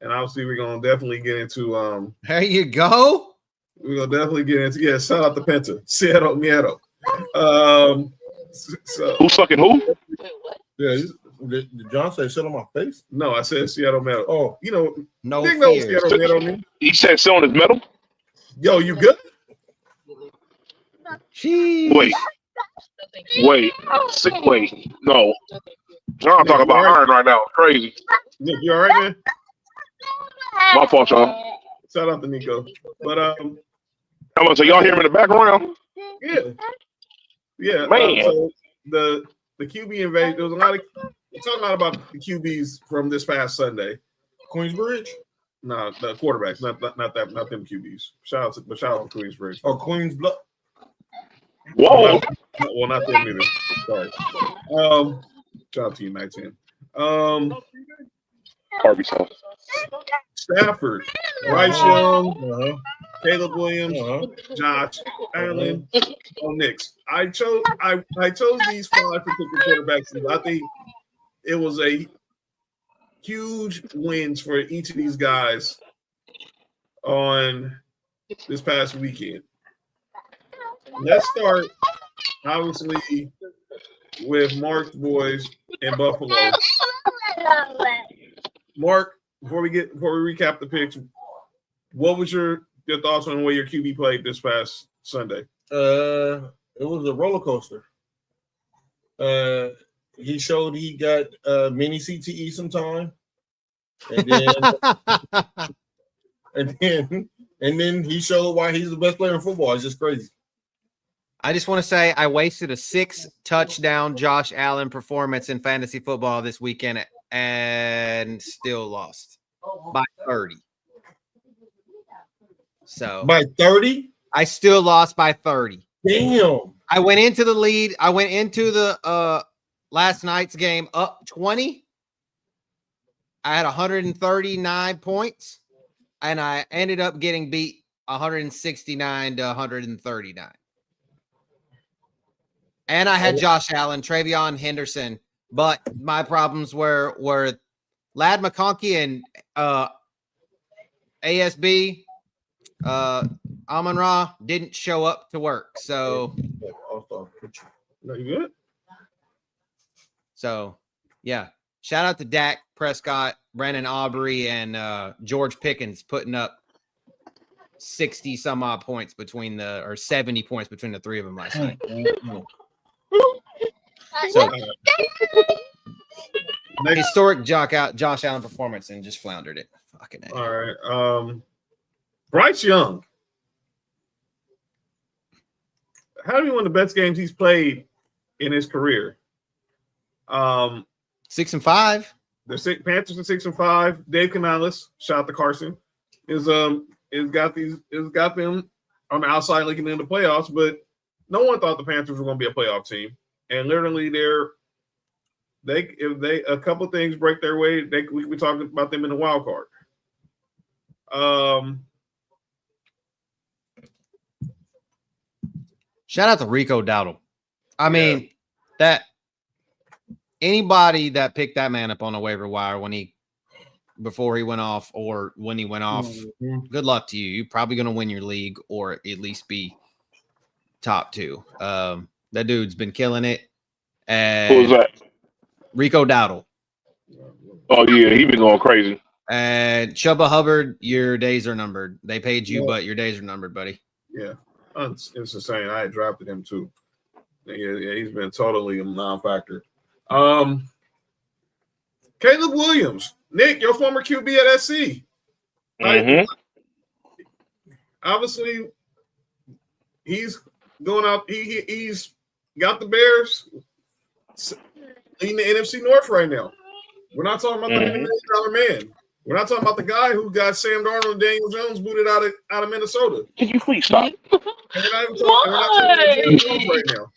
and obviously we're gonna definitely get into.
There you go.
We're gonna definitely get into shout out to Penta, Seattle Miedo. So
who's fucking who?
Yeah, did John say sit on my face?
No, I said Seattle Meadow. Oh,
no
fear. Seattle Meadow mean?
He said sit on his metal.
Yo, you good?
Wait. No. John talking about iron right now. Crazy.
Nick, you all right, man?
My fault, y'all.
Shout out to Nico. But
I'm gonna say y'all hear him in the background.
Yeah.
Man.
So the QB invasion. There was talking a lot about the QBs from this past Sunday.
Queensbridge?
No, the quarterbacks, not them QBs. Shout out to Queensbridge.
Oh, Queensblood.
Whoa.
Well, not them either. Sorry. Shout out to you, 19.
Arkansas.
Stafford, Bryce Young, Caleb Williams, Josh Allen, Knicks. I chose these 5 particular quarterbacks. I think it was a huge wins for each of these guys on this past weekend. Let's start, obviously, with Marq's boys in Buffalo. Marq, before we recap the picks, what was your thoughts on the way your QB played this past Sunday?
It was a roller coaster. He showed he got mini CTE sometime, and then and then he showed why he's the best player in football. It's just crazy.
I just want to say I wasted a 6-touchdown Josh Allen performance in fantasy football this weekend and still lost by 30. So
by 30,
I still lost by 30.
Damn.
I went into the lead. I went into the last night's game up 20. I had 139 points, and I ended up getting beat 169 to 139. And I had Josh Allen, Travion Henderson, but my problems were Lad McConkey and ASB Amon-Ra didn't show up to work. So
No, you good?
So yeah. Shout out to Dak Prescott, Brandon Aubrey, and George Pickens putting up 60 some odd points or 70 points between the three of them last night. So historic Josh Allen performance and just floundered it. Fucking A.
All right. Bryce Young. How do you win the best games he's played in his career?
6-5.
The Panthers are 6-5. Dave Canales, shout out to Carson, is got them on the outside looking into the playoffs, but no one thought the Panthers were going to be a playoff team. And literally, if a couple things break their way, we could be talking about them in the wild card.
Shout out to Rico Dowdle. I mean, that anybody that picked that man up on the waiver wire before he went off or when he went off, good luck to you. You're probably going to win your league or at least be top 2. That dude's been killing it. And
Who was that?
Rico Dowdle.
Oh, yeah. He been going crazy.
And Chubba Hubbard, your days are numbered. They paid you, but your days are numbered, buddy.
Yeah. It's insane. I had drafted him too. Yeah, he's been totally a non-factor. Caleb Williams. Nick, your former QB at SC.
Mm-hmm.
Obviously, he's going out. He's got the Bears leading the NFC North right now. We're not talking about the $1 million man. We're not talking about the guy who got Sam Darnold and Daniel Jones booted out of Minnesota.
Can you please stop?
And we're not talking about Daniel Jones right now.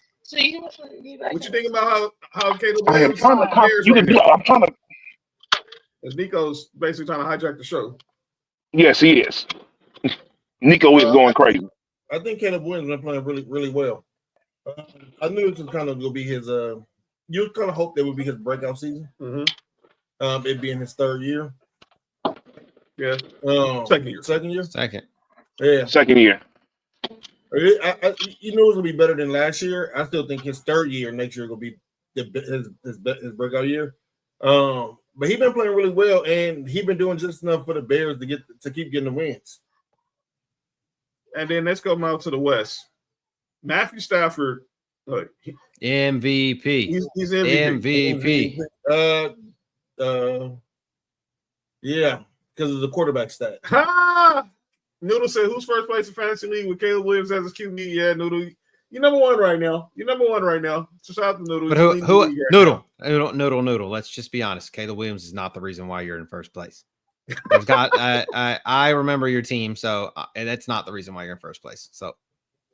What you think about how Caleb Williams? I'm trying to. As Nico's basically trying to hijack the show.
Yes, he is. Nico is going crazy.
I think Caleb Williams been playing really, really well. I knew it was kind of going to be his. You kind of hope that would be his breakout season.
Mm-hmm.
It being his 3rd year.
Yeah.
Second year.
Second.
Yeah.
Second year.
You know it's gonna be better than last year. I still think his 3rd year next year will be his breakout year. But he's been playing really well, and he's been doing just enough for the Bears to keep getting the wins.
And then let's go out to the West. Matthew Stafford, look,
MVP.
He's MVP.
Yeah, because of the quarterback stat.
Noodle said, "Who's first place in fantasy league with Caleb Williams as his QB?" Yeah, Noodle, you're number one right now. So shout out to Noodle.
But who Noodle. Let's just be honest. Caleb Williams is not the reason why you're in first place. I remember your team, so that's not the reason why you're in first place. So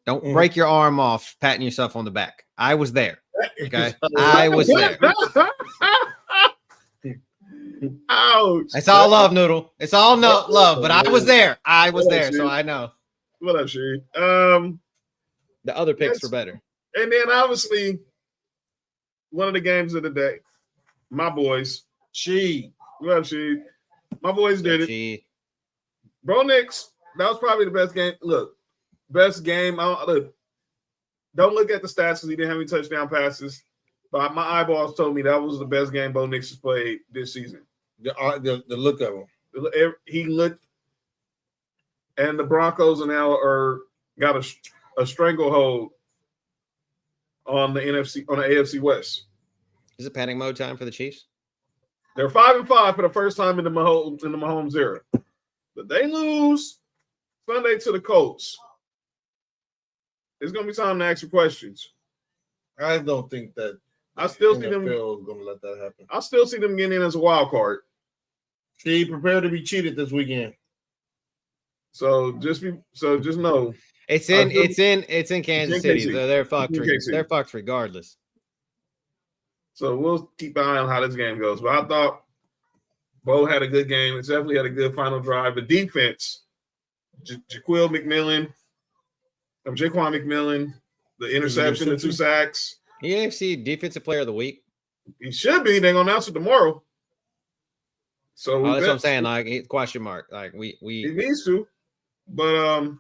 Don't break your arm off patting yourself on the back. I was there. Okay, I was there.
Ouch.
It's all love, Noodle. It's all love, but I was there. I was there, so I know.
What up, Sherry?
The other picks were better.
And then obviously, one of the games of the day, my boys. What up, She? My boys did it. Bro Nix, that was probably the best game. Look, best game. Don't look at the stats because he didn't have any touchdown passes. But my eyeballs told me that was the best game Bo Nix has played this season.
The look of him.
He looked, and the Broncos now got a stranglehold on the AFC West.
Is it panic mode time for the Chiefs?
They're 5-5 for the first time in the Mahomes era. But they lose Sunday to the Colts. It's going to be time to ask you questions.
I don't think that
I still see them
going to let that happen.
I still see them getting in as a wild card.
See, prepare to be cheated this weekend.
So just know
it's in Kansas City. They're fucked. They're fucked regardless.
So we'll keep an eye on how this game goes. But I thought Bo had a good game. It definitely had a good final drive. The defense, Jaquan McMillan, the interception, the 2 sacks.
The AFC Defensive Player of the Week.
He should be. They're gonna announce it tomorrow. So
that's what I'm saying. Like question mark. Like we
he needs to, but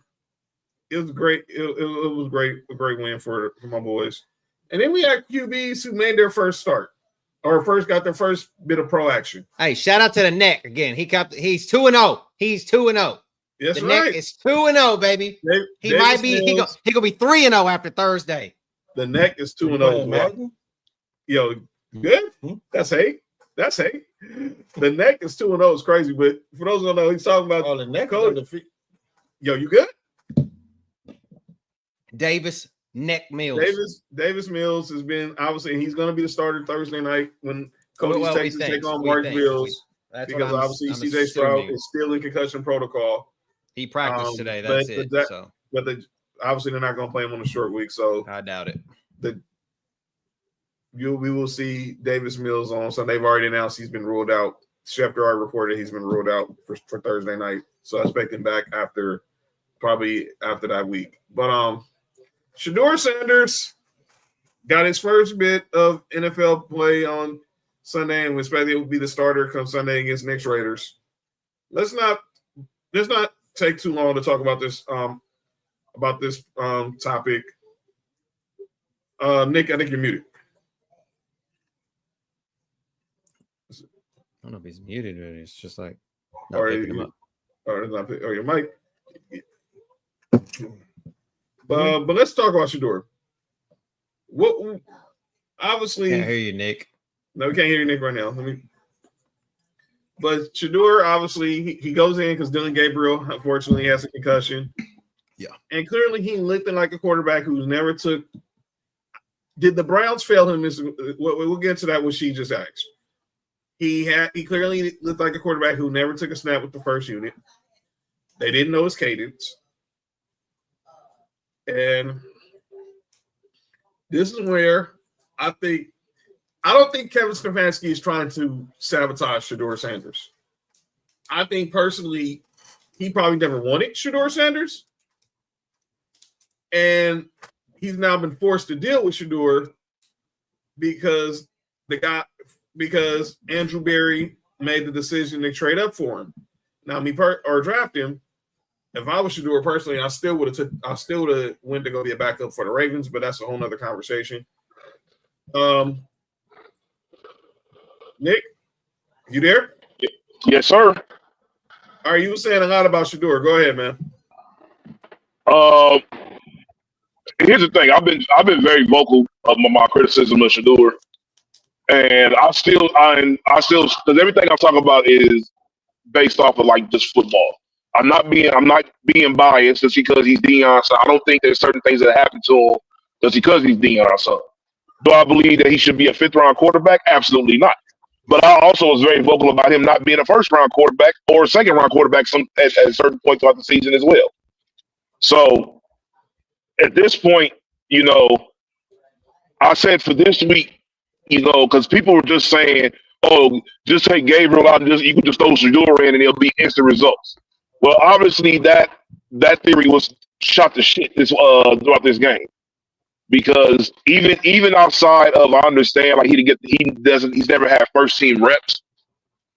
it was great. It was great. A great win for my boys. And then we had QBs who made their first start or got their first bit of pro action.
Hey, shout out to the Neck again. He's 2-0. He's 2-0.
That's
the
right.
Neck is 2-0, baby. He gonna be 3-0 after Thursday.
The Neck is 2-0. Yo, good. That's hey. The Neck is 2-0. It's crazy, but for those who don't know, he's talking about
the Neck.
Yo, you good?
Davis Mills.
Davis Mills has been obviously he's going to be the starter Thursday night when Cody's Texans take on Marq Mills because obviously CJ Stroud is still in concussion protocol.
He practiced today. That's it.
But obviously they're not going to play him on a short week, so
I doubt it.
We will see Davis Mills on. So they've already announced he's been ruled out. Schefter already reported he's been ruled out for Thursday night. So I expect him back probably after that week. But Shedeur Sanders got his first bit of NFL play on Sunday, and we expect he will be the starter come Sunday against Knicks Raiders. Let's not take too long to talk about this topic. Nick, I think you're muted.
I don't know if he's muted or it's just like not picking him up.
Or your mic. But let's talk about Shedeur. What obviously
can't hear you, Nick.
No, we can't hear you, Nick, right now. But Shedeur, obviously, he goes in because Dylan Gabriel, unfortunately, has a concussion.
Yeah. And
clearly he looked like a quarterback who's never took. Did the Browns fail him? We'll get to that what she just asked. He clearly looked like a quarterback who never took a snap with the first unit. They didn't know his cadence. And this is where I don't think Kevin Stefanski is trying to sabotage Shedeur Sanders. I think personally, he probably never wanted Shedeur Sanders. And he's now been forced to deal with Shedeur because Andrew Berry made the decision to trade up for him. Now, or draft him. If I was Shedeur personally, I still would have went to go be a backup for the Ravens, but that's a whole nother conversation. Nick, you there?
Yes, sir.
All right, you were saying a lot about Shedeur. Go ahead, man.
Here's the thing. I've been very vocal of my criticism of Shedeur, and I still because everything I'm talking about is based off of like just football. I'm not being biased just because he's Deion's son. I don't think there's certain things that happen to him just because he's Deion's son. Do I believe that he should be a 5th-round quarterback? Absolutely not. But I also was very vocal about him not being a 1st-round quarterback or a 2nd-round quarterback at certain points throughout the season as well. So at this point, I said for this week, because people were just saying, "Oh, just take Gabriel out and you can just throw Shedeur in and it'll be instant results." Well, obviously that theory was shot to shit throughout this game, because even outside of, I understand, like he's never had first team reps.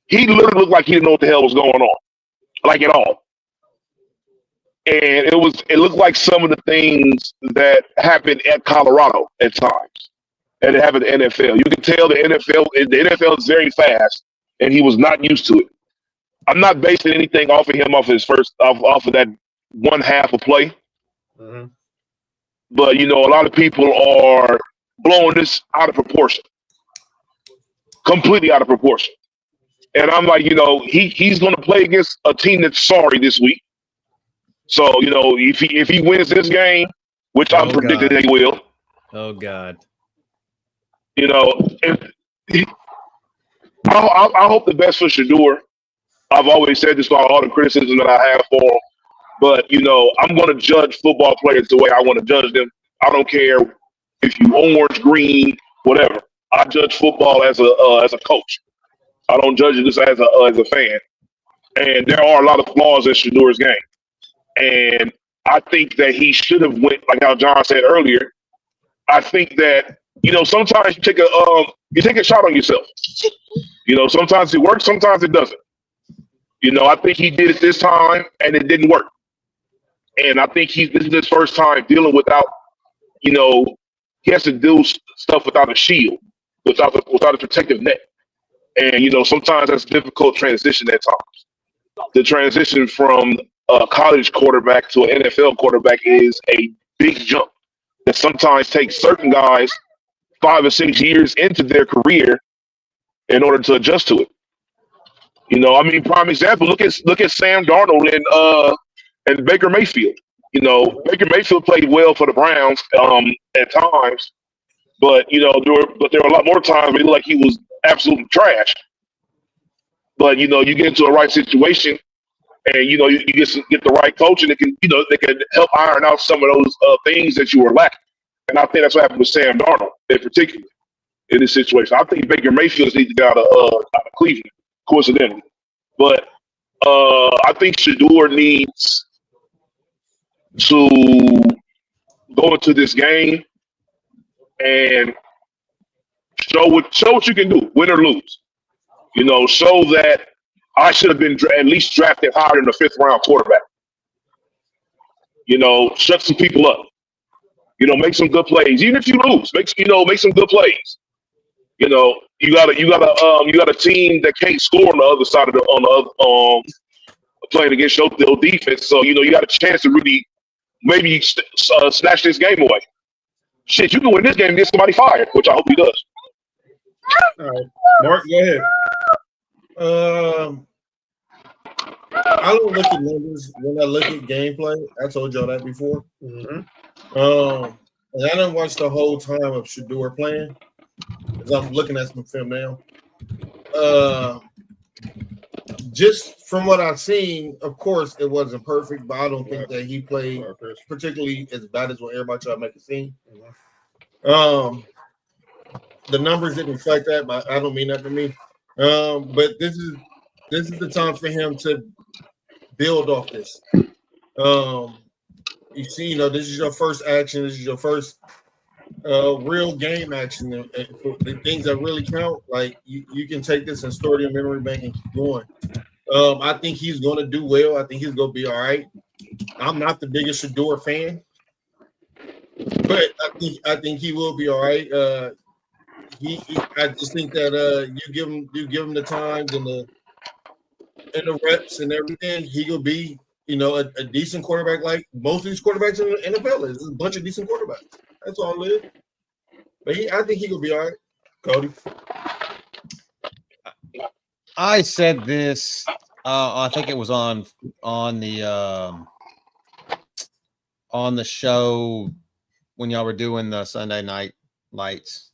He literally looked like he didn't know what the hell was going on, like at all. And it looked like some of the things that happened at Colorado at times, and it happened in the NFL. You can tell the NFL is very fast, and he was not used to it. I'm not basing anything off of him off of that one half of play.
Mm-hmm.
But a lot of people are blowing this out of proportion, completely out of proportion. And I'm like, he's going to play against a team that's sorry this week. So if he wins this game, which I'm predicting that he will.
Oh God.
I hope the best for Shedeur. I've always said this about all the criticism that I have for him. But, I'm going to judge football players the way I want to judge them. I don't care if you orange, green, whatever. I judge football as a coach. I don't judge it just as a fan. And there are a lot of flaws in Shedeur's game. And I think that he should have went, like how John said earlier. I think that, sometimes you take a shot on yourself. Sometimes it works, sometimes it doesn't. I think he did it this time and it didn't work. And I think this is his first time dealing without, he has to do stuff without a shield, without a protective net. And, sometimes that's a difficult transition at times. The transition from a college quarterback to an NFL quarterback is a big jump that sometimes takes certain guys 5 or 6 years into their career in order to adjust to it. Prime example, look at Sam Darnold and Baker Mayfield. Baker Mayfield played well for the Browns at times, but there were a lot more times where he looked like he was absolutely trash. But you get into a right situation, and you get the right coach, and they can help iron out some of those things that you were lacking. And I think that's what happened with Sam Darnold in particular in this situation. I think Baker Mayfield needs to get out of Cleveland, coincidentally. But I think Shedeur needs to go into this game and show what you can do, win or lose. Show that I should have been at least drafted higher than the 5th round quarterback. Shut some people up. Make some good plays. Even if you lose, make some good plays. You got a team that can't score on the other side of playing against your defense. So you got a chance to really maybe snatch this game away. Shit, you can win this game and get somebody fired, which I hope he does.
All right, Mark, go ahead.
I don't look at numbers when I look at gameplay. I told y'all that before.
Mm-hmm.
And I didn't watch the whole time of Shedeur playing because I'm looking at some film now. Just from what I've seen, of course, it wasn't perfect, but I don't think that he played particularly as bad as what everybody tried to make it seem. The numbers didn't reflect that, but I don't mean that to me. But this is the time for him to build off this. You see, this is your first action. This is your first real game action. And the things that really count, like you can take this and store it in memory bank and keep going. I think he's going to do well. I think he's going to be all right. I'm not the biggest Shedeur fan, but I think he will be all right. I just think that you give him the times and the reps and everything, he will be a decent quarterback like most of these quarterbacks in the NFL is. There's a bunch of decent quarterbacks. That's all it is. But I think he will be all right. Cody.
I said this. I think it was on the show when y'all were doing the Sunday night lights,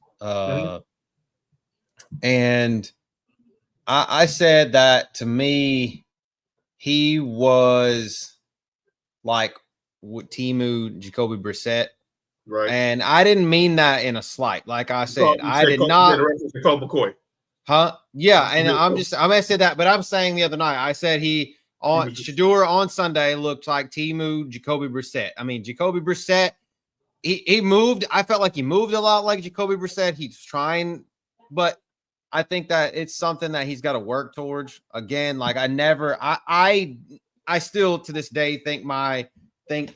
and I said that to me, he was like Timu Jacoby Brissett.
Right.
And I didn't mean that in a slight. Like I said, I did not.
Colt McCoy.
Huh? Yeah, and I may have said that, but I'm saying the other night, I said Shador on Sunday looked like Timu Jacoby Brissett. I mean, Jacoby Brissett, he moved. I felt like he moved a lot like Jacoby Brissett. He's trying, but I think that it's something that he's got to work towards. Again, like I still to this day think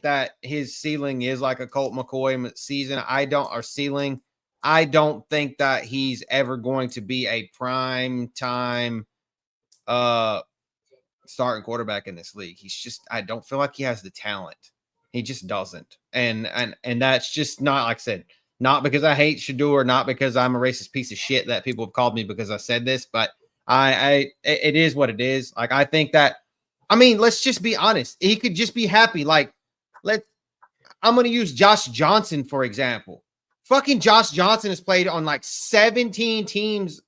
that his ceiling is like a Colt McCoy season. I don't think that he's ever going to be a prime time starting quarterback in this league. I don't feel like he has the talent. He just doesn't. And that's just not, like I said, not because I hate Shador, not because I'm a racist piece of shit that people have called me because I said this, but it is what it is. Like, I think that, I mean, let's just be honest. He could just be happy. Like, I'm going to use Josh Johnson, for example. Fucking Josh Johnson has played on like 17 teams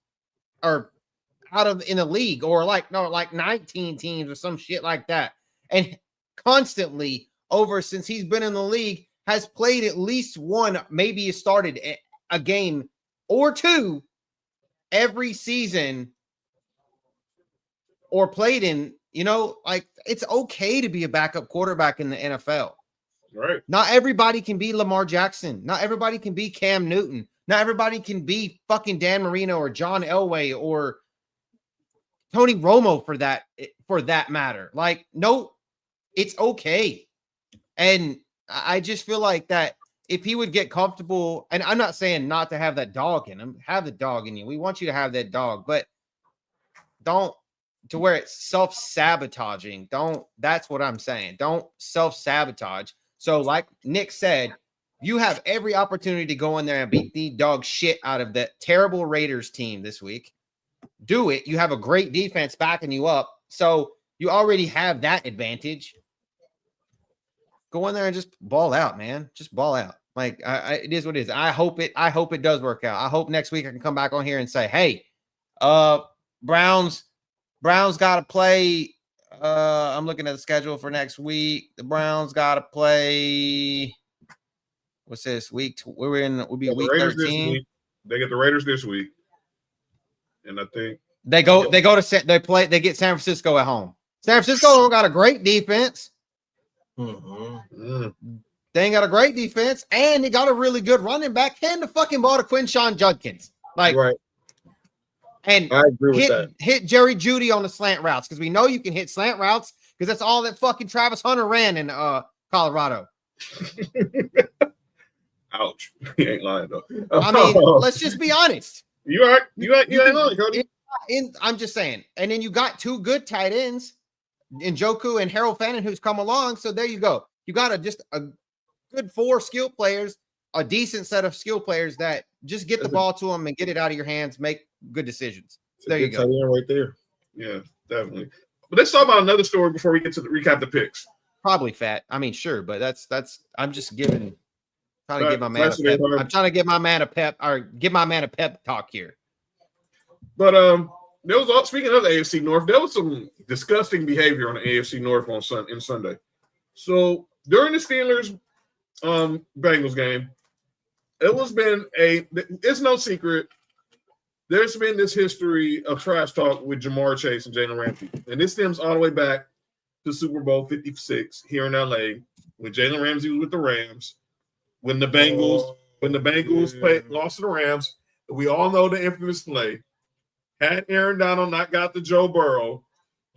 or in the league, or like 19 teams or some shit like that. And constantly since he's been in the league has played at least one, maybe he started a game or two every season or played in, like, it's okay to be a backup quarterback in the NFL.
Right.
Not everybody can be Lamar Jackson. Not everybody can be Cam Newton. Not everybody can be fucking Dan Marino or John Elway or Tony Romo for that matter. Like, no, it's okay. And I just feel like that if he would get comfortable, and I'm not saying not to have that dog in him, have the dog in you. We want you to have that dog, but don't to where it's self-sabotaging. That's what I'm saying. Don't self-sabotage. So like Nick said, you have every opportunity to go in there and beat the dog shit out of that terrible Raiders team this week. Do it. You have a great defense backing you up. So you already have that advantage. Go in there and just ball out, man. Just ball out. Like, it is what it is. I hope it does work out. I hope next week I can come back on here and say, hey, Browns got to play. I'm looking at the schedule for next week. The Browns got to play. What's this week? We'll be week 13.
They get the Raiders this week, and I think
they get San Francisco at home. San Francisco got a great defense.
Mm-hmm.
They ain't got a great defense, and they got a really good running back. Hand the fucking ball to Quinshawn Judkins, like,
right.
And
I agree with that.
Hit Jerry Jeudy on the slant routes because we know you can hit slant routes because that's all that fucking Travis Hunter ran in Colorado.
Ouch! You ain't lying though.
I mean, let's just be honest.
You ain't lying, Cody.
I'm just saying. And then you got two good tight ends, Njoku and Harold Fannin, who's come along. So there you go. You got a good 4 skill players, a decent set of skill players that just get the ball to them and get it out of your hands, make good decisions. There you go.
Right there.
Yeah, definitely. But let's talk about another story before we get to recap the picks.
Probably fat. I mean, sure, but that's. I'm just trying to give my man a pep. I'm trying to give my man a pep, or give my man a pep talk here.
But there was, speaking of the AFC North, there was some disgusting behavior on the AFC North on Sunday. So during the Steelers Bengals game, it's no secret. There's been this history of trash talk with Jamar Chase and Jalen Ramsey. And this stems all the way back to Super Bowl 56 here in LA when Jalen Ramsey was with the Rams. When the Bengals lost to the Rams, we all know the infamous play. Had Aaron Donald not got to Joe Burrow,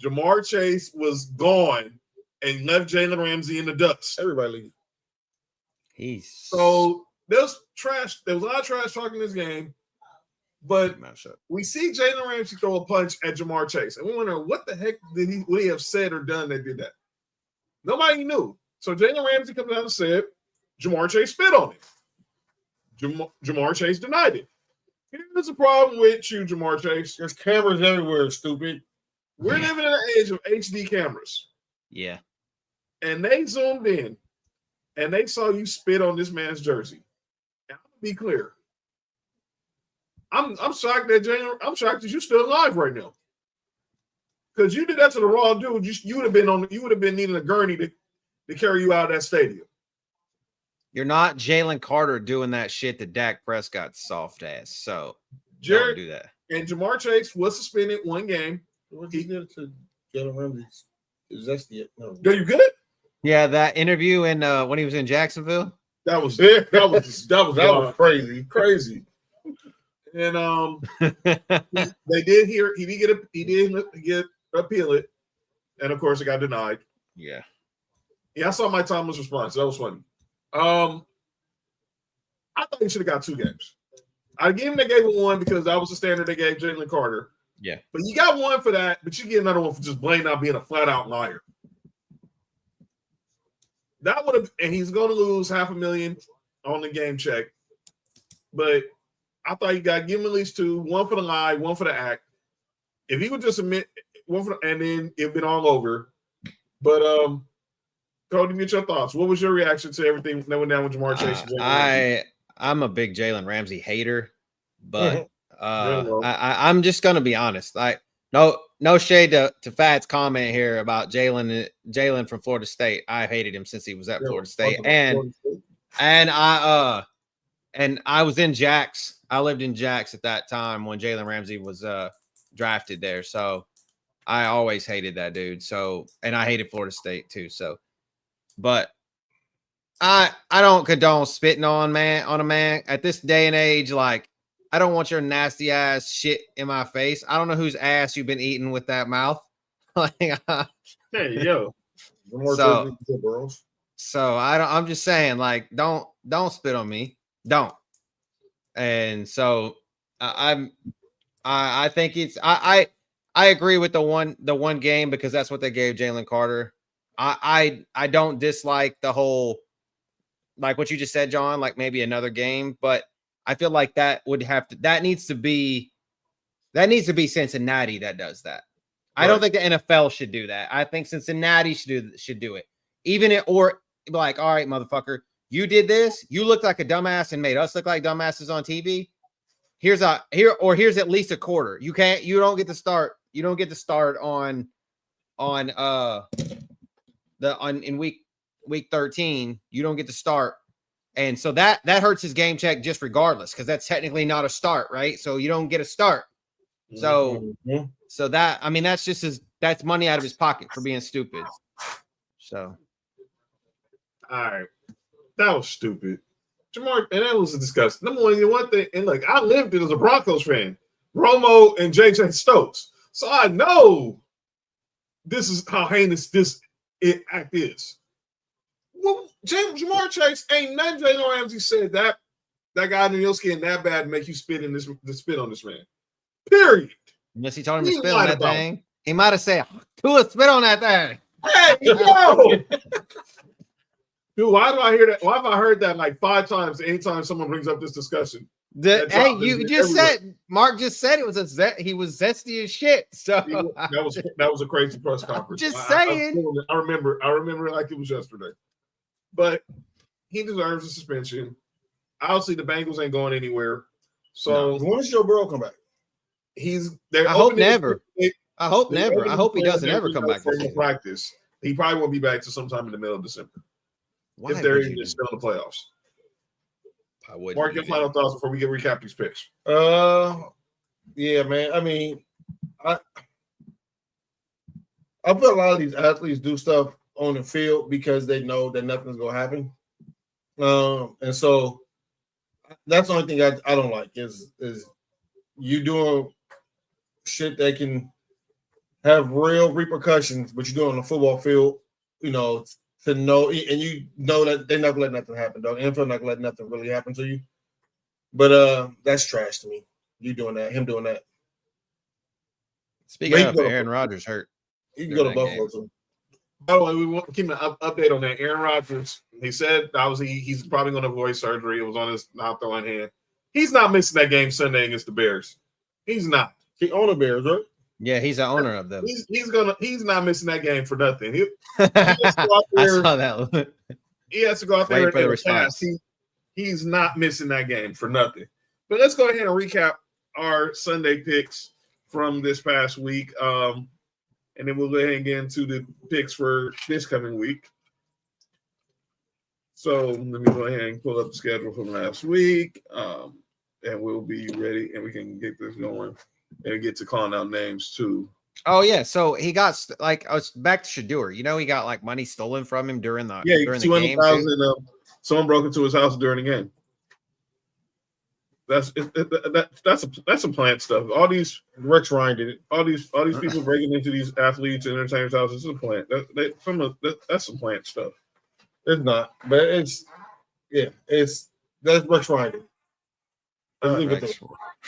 Jamar Chase was gone and left Jalen Ramsey in the dust.
Everybody
leave. So there's a lot of trash talking in this game. But we see Jalen Ramsey throw a punch at Jamar Chase, and we wonder what the heck would he have said or done that did that. Nobody knew. So Jalen Ramsey comes out and said Jamar Chase spit on him. Jamar Chase denied it. Here's the problem with you, Jamar Chase.
There's cameras everywhere, stupid.
We're living in an age of HD cameras.
Yeah.
And they zoomed in, and they saw you spit on this man's jersey. And I'm gonna be clear. I'm shocked that I'm shocked that you're still alive right now. Because you did that to the wrong dude. You would have been needing a gurney to carry you out of that stadium.
You're not Jalen Carter doing that shit that Dak Prescott's soft ass. So
Jared,
don't do that.
And Jamar Chase was suspended one game.
What he did to Jalen Ramsey? Is that the no?
Are you good?
Yeah, that interview in when he was in Jacksonville.
That was crazy. And they did hear he did get appeal it, and of course it got denied.
Yeah,
I saw Mike Tomlin's response. That was funny. I thought he should have got 2 games. I gave him they gave him 1 because that was the standard they gave Jalen Carter.
Yeah,
but you got 1 for that, but you get another 1 for just Blaine not being a flat out liar. That would have, and he's going to lose $500,000 on the game check. But I thought you got to give him at least 2, 1 for the lie, 1 for the act. If he would just admit 1 for, and then it'd been all over. But Cody, get your thoughts. What was your reaction to everything that went down with Jamar Chase?
I'm a big Jalen Ramsey hater, but I'm just gonna be honest. Like, no shade to Fat's comment here about Jalen from Florida State. I hated him since he was at Florida State, and I was in Jax. I lived in Jax at that time when Jalen Ramsey was drafted there. So I always hated that dude. So, and I hated Florida State too. So, but I don't condone spitting on a man at this day and age. Like, I don't want your nasty ass shit in my face. I don't know whose ass you've been eating with that mouth. Like,
hey, yo.
So I'm just saying, like, don't spit on me. Don't. And so I think it's I agree with the one game because that's what they gave Jalen Carter. I don't dislike the whole, like what you just said, John, like maybe another game, but I feel like that needs to be Cincinnati that does that. Right. I don't think the NFL should do that. I think Cincinnati should do it. Or like, all right, motherfucker, you did this. You looked like a dumbass and made us look like dumbasses on TV. Here's at least a quarter. You don't get to start. You don't get to start in week 13. You don't get to start. And so that hurts his game check just regardless, because that's technically not a start, right? So you don't get a start. So that, I mean, that's that's money out of his pocket for being stupid. So,
all right, that was stupid, Jamar, and that was a disgusting. Number one thing, and look, I lived it as a Broncos fan, Romo and JJ Stokes, so I know this is how heinous this act is. Well, Jamar Chase ain't nothing Jalen Ramsey said that guy in your skin that bad to make you spit on this man. Period.
Unless he told him to spit on that thing. He might have said, "Tua, spit on that thing."
Hey, yo! Dude, why do I hear that? Why have I heard that like 5 times anytime someone brings up this discussion?
Hey, you just said Marq just said it was he was zesty as shit. So
that was a crazy press conference.
Just saying.
I remember it like it was yesterday. But he deserves a suspension. Obviously, the Bengals ain't going anywhere. So
when does Joe Burrow come back?
I hope never. I hope never. I hope he doesn't ever come back.
Practice. He probably won't be back to sometime in the middle of December.
Why
if they're even still in the playoffs.
I would.
Mark, your final thoughts before we get recap these picks.
Yeah, man. I mean, I feel a lot of these athletes do stuff on the field because they know that nothing's gonna happen. And so that's the only thing I don't like is you doing shit that can have real repercussions, but you do it on the football field, to know, and you know that they're not gonna let nothing happen, dog. NFL not gonna let nothing really happen to you. But that's trash to me. You doing that, him doing that.
Speaking of, Aaron Rodgers hurt.
He can go to Buffalo too.
By the way, we want to keep an update on that. Aaron Rodgers, he said obviously he's probably going to avoid surgery. It was on his not throwing hand. He's not missing that game Sunday against the Bears. He's not.
He owns the Bears, right?
Yeah, he's the owner of them.
He's not missing that game for nothing.
I saw that.
He has to go out there and get a pass. He's not missing that game for nothing. But let's go ahead and recap our Sunday picks from this past week. And then we'll go ahead and get into the picks for this coming week. So let me go ahead and pull up the schedule from last week, and we'll be ready, and we can get this going and get to calling out names too.
Oh yeah, so he got like I was back to Shador. You know, he got like money stolen from him during the during the game.
200,000. Someone broke into his house during the game. That's some plant stuff. All these
Rex Ryan did it.
all these people breaking into these athletes and entertainers' houses is a plant. That's some plant stuff.
It's not, but that's Rex Ryan.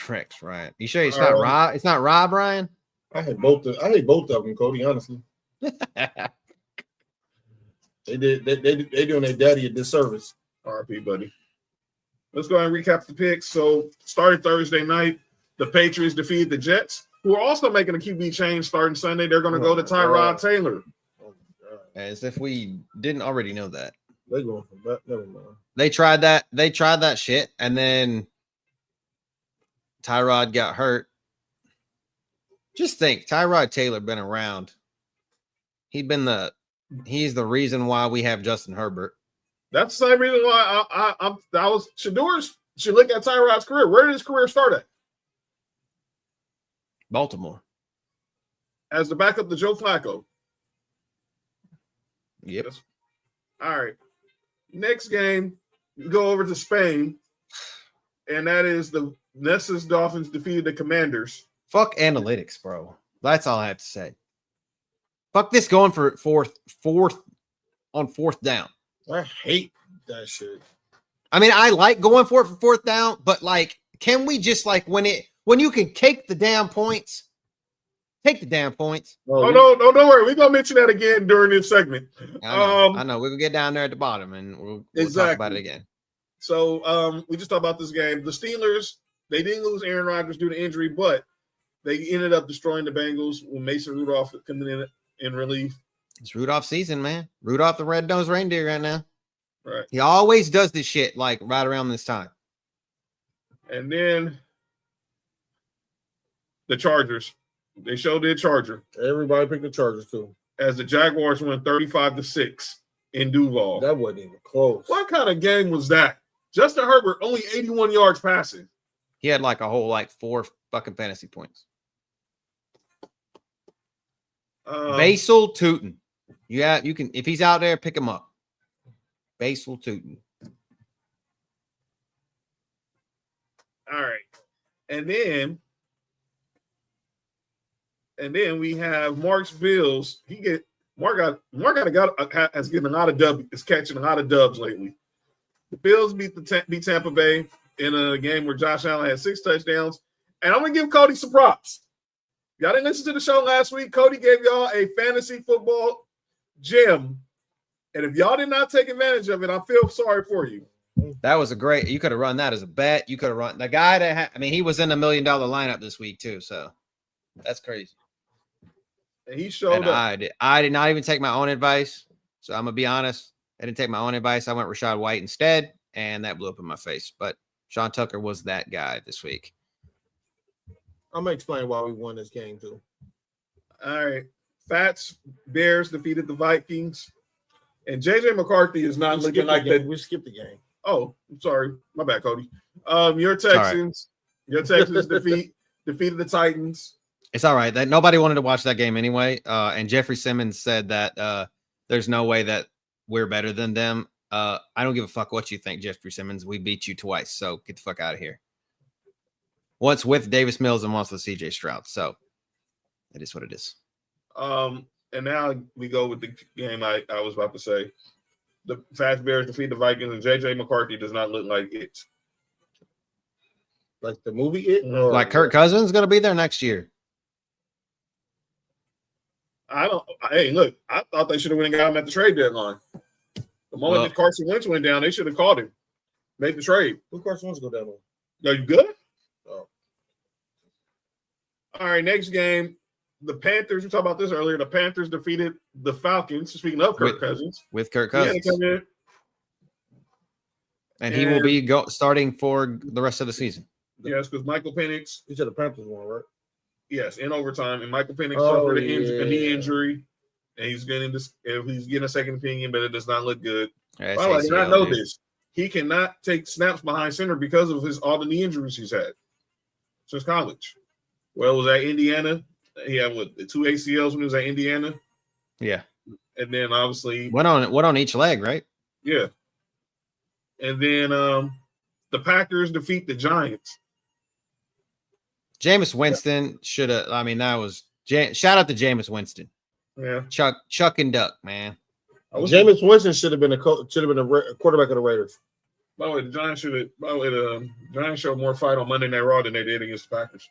Rex Ryan. You sure it's not Rob? It's not Rob Ryan?
I hate both of them, Cody. Honestly, they doing their daddy a disservice.
RP, buddy. Let's go ahead and recap the picks. So, starting Thursday night, the Patriots defeated the Jets, who are also making a QB change starting Sunday. They're going to go to Tyrod Taylor.
As if we didn't already know that.
They going for that. Never mind.
They tried that shit, and then Tyrod got hurt. Just think, Tyrod Taylor been around. He's the reason why we have Justin Herbert.
That's the same reason why I was Shador's. Should look at Tyrod's career. Where did his career start at?
Baltimore.
As the backup to Joe Flacco.
Yep.
All right. Next game, we go over to Spain, and that is the Nessus Dolphins defeated the Commanders.
Fuck analytics, bro. That's all I have to say. Fuck this going for fourth down.
I hate that shit.
I mean, I like going for it for fourth down, but like, can we just like when you can take the damn points, take the damn points.
No, don't worry. We're gonna mention that again during this segment.
I know. We're gonna get down there at the bottom and we'll talk about it again.
So we just talked about this game. The Steelers, they didn't lose Aaron Rodgers due to injury, but they ended up destroying the Bengals with Mason Rudolph coming in relief.
It's Rudolph season, man. Rudolph the red-nosed reindeer right now.
Right.
He always does this shit like right around this time.
And then the Chargers. They showed their Charger.
Everybody picked the Chargers too.
As the Jaguars won 35-6 in Duval.
That wasn't even close.
What kind of game was that? Justin Herbert only 81 yards passing.
He had like a whole like 4 fucking fantasy points. Basil Tootin. You can if he's out there, pick him up. Basil Tootin.
All right. And then we have Mark's Bills. Mark has getting a lot of dubs. Is catching a lot of dubs lately. The Bills beat Tampa Bay in a game where Josh Allen had 6 touchdowns. And I'm gonna give Cody some props. Y'all didn't listen to the show last week. Cody gave y'all a fantasy football gem. And if y'all did not take advantage of it, I feel sorry for you.
That was you could have run that as a bet. You could have run the guy that he was in $1 million lineup this week too. So that's crazy.
And he showed up.
I did not even take my own advice. So I'm gonna be honest. I didn't take my own advice. I went Rachaad White instead, and that blew up in my face. But Sean Tucker was that guy this week.
I'm gonna explain why we won this game too.
All right. Fats Bears defeated the Vikings. And JJ McCarthy is not looking like that.
We skipped the game.
Oh, I'm sorry. My bad, Cody. Your Texans defeated the Titans.
It's all right. That nobody wanted to watch that game anyway. And Jeffrey Simmons said that there's no way that we're better than them. I don't give a fuck what you think, Jeffrey Simmons. We beat you twice, so get the fuck out of here. Once with Davis Mills and once with CJ Stroud. So it is what it is.
And now we go with the game I was about to say. The Fats Bears defeat the Vikings, and JJ McCarthy does not look like it.
Like the movie It?
Like Kirk Cousins is going to be there next year.
Hey, look, I thought they should have went and got him at the trade deadline. The moment that Carson Wentz went down, they should have called him. Made the trade.
Who Carson Wentz go down on?
Are you good?
Oh.
All right, next game. The Panthers, we talked about this earlier. The Panthers defeated the Falcons. Speaking of Kirk Cousins.
With Kirk Cousins. And he will be starting for the rest of the season.
Yes, because Michael Penix.
You said the Panthers won, right?
Yes, in overtime. And Michael Penix suffered a knee injury. and he's getting a second opinion, but it does not look good.
Yeah,
By the way, I did not know
dude.
this. He cannot take snaps behind center because of all the knee injuries he's had since college. Well, was at Indiana. He had the 2 ACLs when he was at Indiana.
Yeah.
And then obviously
What on each leg, right?
Yeah. And then the Packers defeat the Giants.
Jameis Winston should have. I mean, that was shout out to Jameis Winston.
Yeah.
Chuck and Duck, man.
Jameis Winston should have been a quarterback of the Raiders.
By the way, the Giants the Giants showed more fight on Monday Night Raw than they did against the Packers.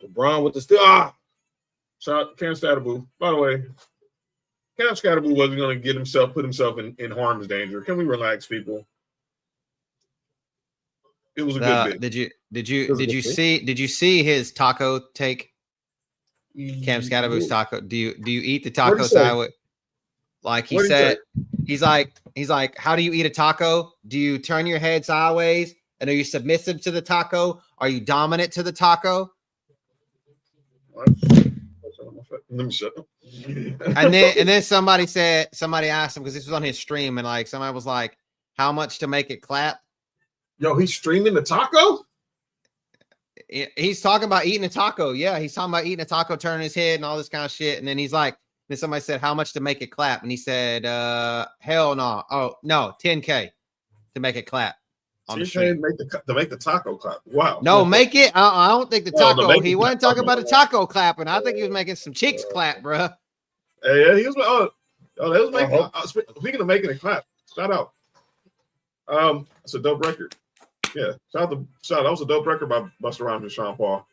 The Brown with the still.
Shout out Cam Scatterboo. By the way, Cam Scatterboo wasn't going to put himself in harm's danger. Can we relax, people? It was a good bit.
Did you see his taco take? Cam Scatterboo's taco. Do you eat the taco sideways? Like he said, he's like, how do you eat a taco? Do you turn your head sideways? And are you submissive to the taco? Are you dominant to the taco?
Let me shut up.
And then somebody asked him, because this was on his stream, and like somebody was like, how much to make it clap?
Yo, he's streaming the taco?
He's talking about eating a taco. Yeah, he's talking about eating a taco, turning his head and all this kind of shit. And then he's like, then somebody said, how much to make it clap? And he said, hell no. Oh, no, $10K to make it clap. On the stream.
To make the taco clap. Wow.
No, make it. I don't think the taco. He wasn't talking about the taco clapping. I think he was making some cheeks clap, bro.
Yeah, he was. That was making. Speaking of making it clap, shout out. It's a dope record. Yeah, shout out. That was a dope record by Busta Rhymes and Sean Paul.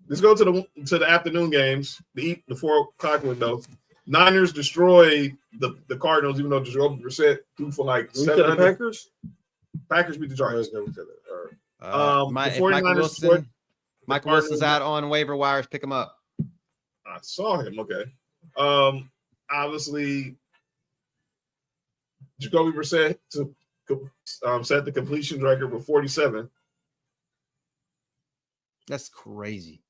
Let's go to the afternoon games. The 4 o'clock window. Niners destroy the Cardinals, even though Jacoby Brissett threw for like 700.
Packers?
Packers beat the Giants.
Michael Wilson's out on waiver wires. Pick him up.
I saw him. Okay. Obviously, Jacoby Brissett set the completion record with 47.
That's crazy.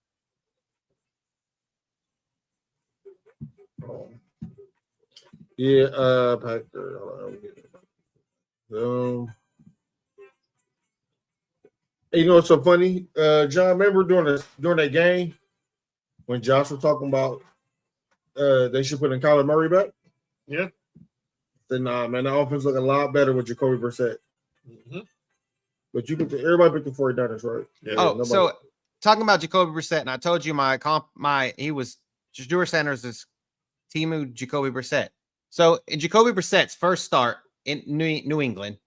Yeah, Packer. You know what's so funny? John, remember during that game when Josh was talking about they should put in Kyler Murray back?
Yeah.
Then man, the offense look a lot better with Jacoby Brissett.
Mm-hmm.
But everybody picked the 49ers, right?
Yeah. So talking about Jacoby Brissett, and I told you he was Drew Sanders' Timu Jacoby Brissett. So in Jacoby Brissett's first start in New England,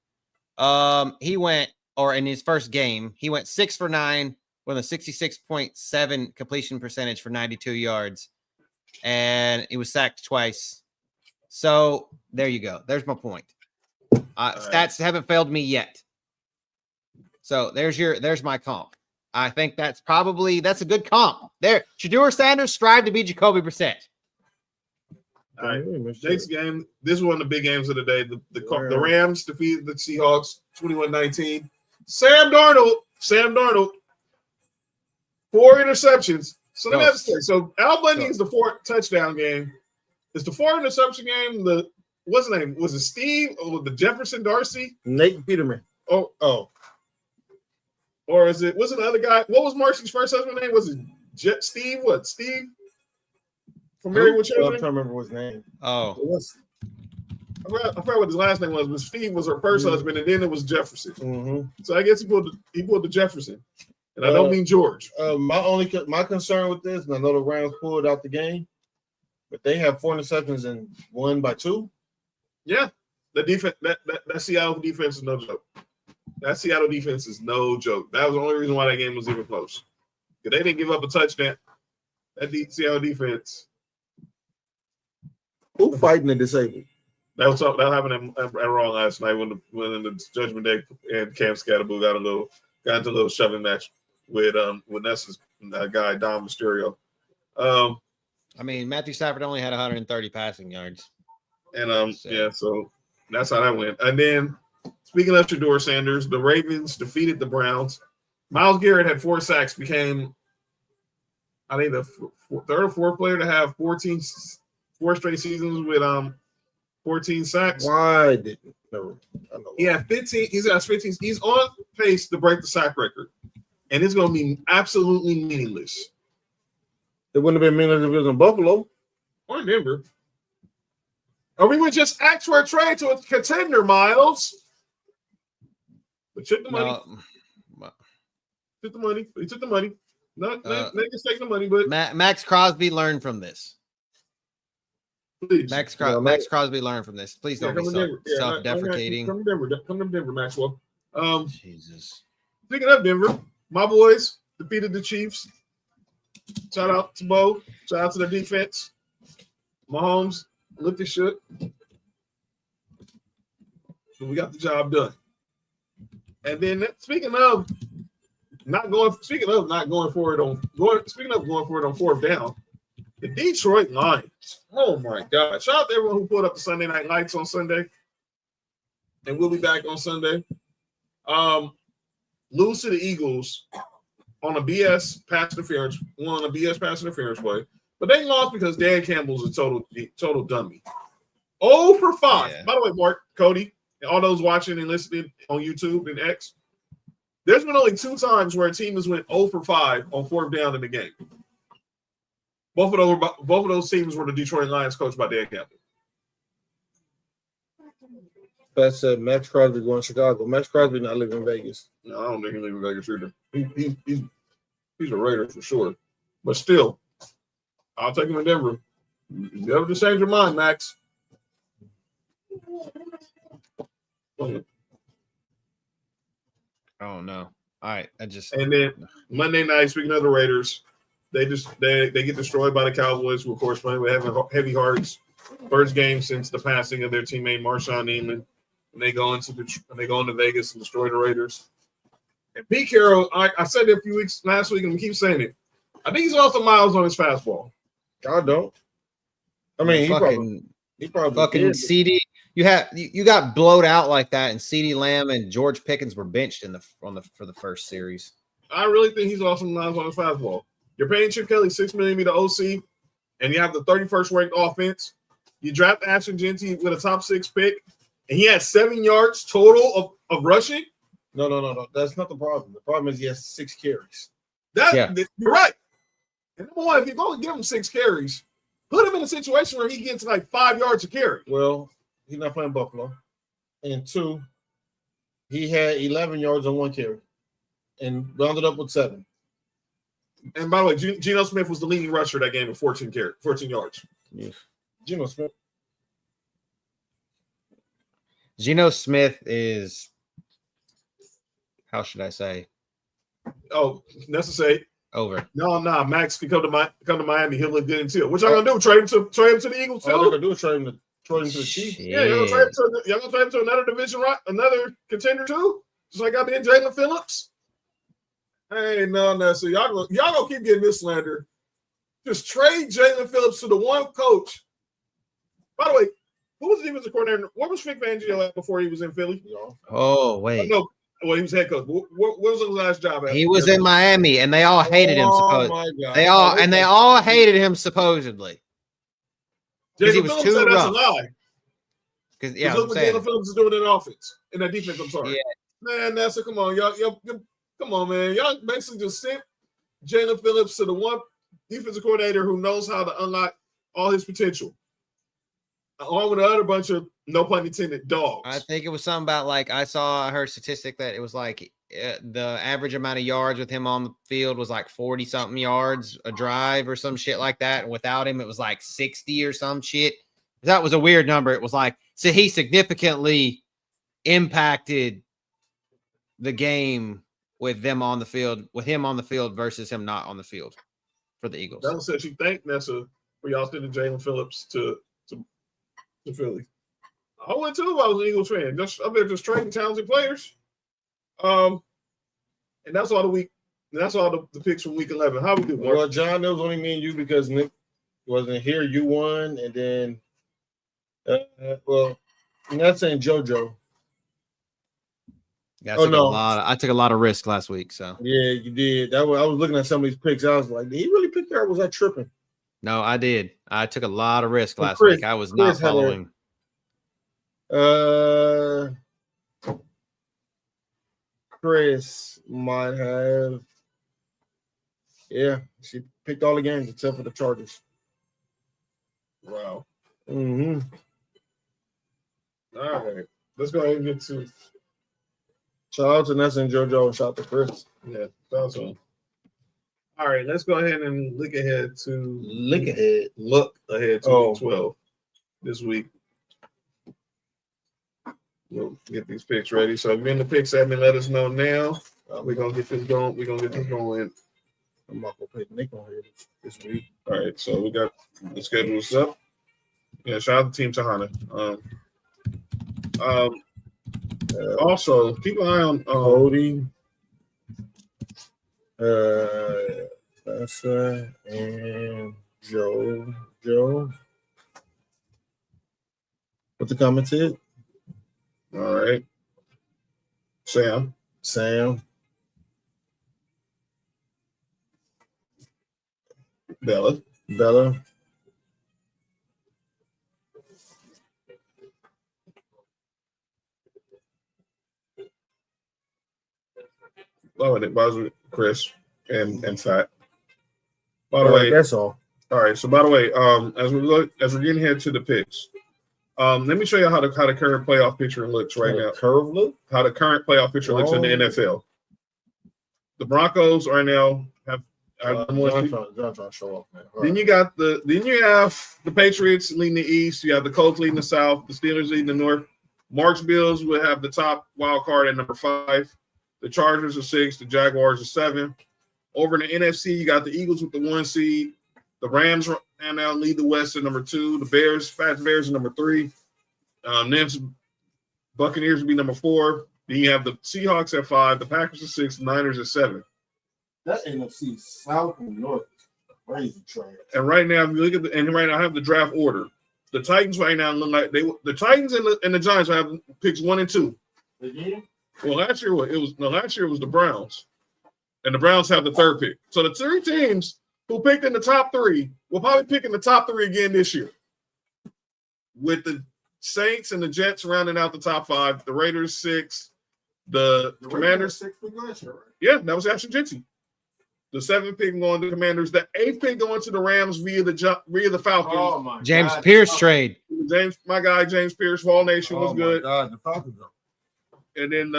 he went, or in his first game, he went 6 for 9 with a 66.7 completion percentage for 92 yards, and he was sacked twice. So there you go. There's my point. Stats haven't failed me yet. So there's my comp. I think that's a good comp. There, Shedeur Sanders strive to be Jacoby Brissett.
All right, next game. This is one of the big games of the day. The Rams defeated the Seahawks 21-19. Sam Darnold, 4 interceptions. So Al Bundy is the 4 touchdown game. Is the 4 interception game what's his name? Was it Steve or the Jefferson Darcy?
Nate Peterman. Oh.
Or was it the other guy? What was Marcy's first husband's name? Was it Steve? What, Steve? From Married with Children?
I'm trying to remember his name.
Oh.
I forgot what his last name was, but Steve was her first husband, and then it was Jefferson.
Mm-hmm.
So I guess he pulled the Jefferson. And I don't mean George.
My concern with this, and I know the Rams pulled out the game, but they have 4 interceptions and won by 2.
Yeah. The defense that Seattle defense is no joke. That Seattle defense is no joke. That was the only reason why that game was even close. Because they didn't give up a touchdown. That Seattle defense.
Who fighting the disabled?
That happened at Raw last night when the Judgment Day and Cam Scatterboo got into a little shoving match with Nessa's guy Dom Mysterio.
I mean, Matthew Stafford only had 130 passing yards.
And so that's how that went. And then speaking of Shedeur Sanders, the Ravens defeated the Browns. Myles Garrett had 4 sacks, became I think the third or fourth player to have 4 straight seasons with 14 sacks.
Why didn't? No, I know.
He had 15. He's got 15. He's on pace to break the sack record, and it's going to be absolutely meaningless.
It wouldn't have been meaningless if it was in Buffalo
or in Denver. Or we would just ask for a trade to a contender, Miles. But took the money. Took the money. He took the money. Not just take the money, but
Max Crosby learned from this.
Please.
Max Crosby learned from this. Please don't be self-deprecating.
Come to Denver, Maxwell.
Jesus.
Speaking of Denver, my boys defeated the Chiefs. Shout out to Bo. Shout out to the defense. Mahomes looked at shit. So we got the job done. And then speaking of going for it on fourth down, the Detroit Lions. Oh my God. Shout out to everyone who put up the Sunday Night Lights on Sunday. And we'll be back on Sunday. Lose to the Eagles on a BS pass interference play. But they lost because Dan Campbell's a total dummy. 0 for 5. Yeah. By the way, Mark, Cody, and all those watching and listening on YouTube and X, there's been only 2 times where a team has went 0 for 5 on fourth down in the game. Both of those teams were the Detroit Lions coached by Dan Campbell.
That said, Max Crosby going to Chicago. Max Crosby not living in Vegas.
No, I don't think he lives in Vegas either. He's a Raider for sure. But still, I'll take him in Denver. You never just change your mind, Max.
Oh no! All right,
and then Monday night. Speaking of the Raiders, they get destroyed by the Cowboys, who of course playing with heavy hearts. First game since the passing of their teammate Marshawn Neiman, and they go into Vegas and destroy the Raiders. And Pete Carroll, I said it a few weeks last week, and I keep saying it. I think he's off the miles on his fastball.
I don't. I mean, he probably
fucking CD. You got blowed out like that, and CeeDee Lamb and George Pickens were benched for the first series.
I really think he's off the miles on his fastball. You're paying Chip Kelly $6 million to be the OC, and you have the 31st ranked offense. You draft Ashton Genty with a top 6 pick, and he had 7 yards total of rushing.
No. That's not the problem. The problem is he has 6 carries.
You're right. And number one, if you're going to give him 6 carries, put him in a situation where he gets like 5 yards a carry.
Well, he's not playing Buffalo. And 2, he had 11 yards on 1 carry and rounded up with 7.
And by the way, Geno Smith was the leading rusher that game with 14 yards.
Yes. Geno
Smith is, how should I say?
Oh, necessary.
Over.
No, Max can come to Miami. He'll look good until. What y'all gonna do? Trade him to the Eagles?
All they're gonna do is trade him to the Chiefs.
Yeah, y'all gonna trade him to another division, right? Another contender too? Just like I did Jalen Phillips. Hey, no. So y'all gonna keep getting this slander. Just trade Jalen Phillips to the one coach. By the way, who was the defensive coordinator? What was Vic Fangio at before he was in Philly?
Oh, wait.
No. Well, he was head coach. What was his last job at?
He was in Miami, and they all hated him. They all hated him supposedly because he was too rough. That's a lie. Because look what Jalen Phillips is doing in offense, in that defense. I'm sorry, man. Come on, y'all. Come on, man. Y'all basically just sent Jalen Phillips to the one defensive coordinator who knows how to unlock all his potential, along with the other bunch of, no pun intended, dogs. I think it was something about, like, I heard statistic that it was like the average amount of yards with him on the field was like 40 something yards a drive or some shit like that. And without him, it was like 60 or some shit. That was a weird number. It was like, so he significantly impacted the game with him on the field versus him not on the field for the Eagles.
That said, you thank Nessa for y'all sending Jalen Phillips to Philly. I would too if I was an Eagles fan. Just up there just trading talented players. And that's all the week. That's all the picks from week 11. How we do, Mark?
Well, John, it was only me and you because Nick wasn't here. You won, and then I'm not saying JoJo.
Yeah, I took a lot of risk last week. So
yeah, you did. I was looking at some of these picks. I was like, did he really pick there? Or was I tripping?
no, I did. I took a lot of risk last week. I was not following.
Chris might have. Yeah, she picked all the games except for the Chargers.
Wow.
Mm-hmm.
All right. Let's go ahead and get to.
Shout out to Nessa and JoJo and shout out to Chris.
Yeah, that's one. All right, let's go ahead and look ahead to
Look ahead
to week 12 this week. We'll get these picks ready. So if you're in the picks admin, let us know now. We're gonna get this going.
I'm not gonna pay Nick on here this week.
All right, so we got the schedules up. Yeah, shout out to Team Tahana. Also, keep an eye on
Cody, Tessa, and Joe. What the comment said?
All right, Sam, Bella. Oh, and it was Chris and Fat. By the way,
that's all.
All right. So by the way, as we're getting here to the picks, let me show you how the current playoff picture looks right now.
Curve look?
How the current playoff picture looks in the NFL. The Broncos right now have
John trying to show off, man.
Then you have the Patriots leading the East. You have the Colts leading the South. The Steelers leading the North. Marq's Bills will have the top wild card at number 5. The Chargers are 6. The Jaguars are 7. Over in the NFC, you got the Eagles with the 1 seed. The Rams and now lead the West at number 2. The Bears, Bears are number 3. Next, Buccaneers will be number 4. Then you have the Seahawks at 5. The Packers at 6. The Niners at 7.
That NFC South and North is crazy trash.
And right now, if you look at right now I have the draft order. The Titans right now look like the Titans and the Giants have picks 1 and 2.
Again?
Well, last year it was the Browns, and the Browns have the 3rd pick. So the 3 teams who picked in the top 3 will probably pick in the top 3 again this year, with the Saints and the Jets rounding out the top 5. The Raiders 6, the Commanders
6 pick last year, right?
Yeah, that was actually Jinty. The 7th pick going to the Commanders. The 8th pick going to the Rams via the Falcons.
Oh my
James
God.
Pierce trade.
My guy James Pierce, Fall Nation was good.
God, the Falcons are.
And then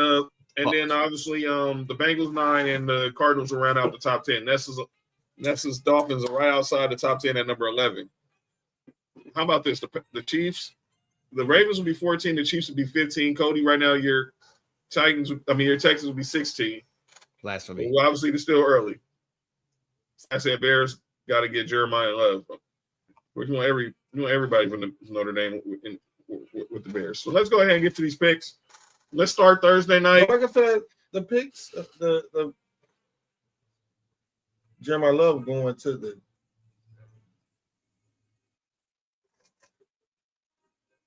obviously the Bengals 9 and the Cardinals will round out the top 10. Nessa's Dolphins are right outside the top 10 at number 11. How about this? The Chiefs, the Ravens will be 14. The Chiefs will be 15. Cody, right now your Texans will be 16.
Blasphemy.
Well, obviously they're still early. I said Bears got to get Jeremiah Love. We want everybody from the Notre Dame with the Bears. So let's go ahead and get to these picks. Let's start Thursday night.
Like I said, the picks, the Jeremiah Love going to the.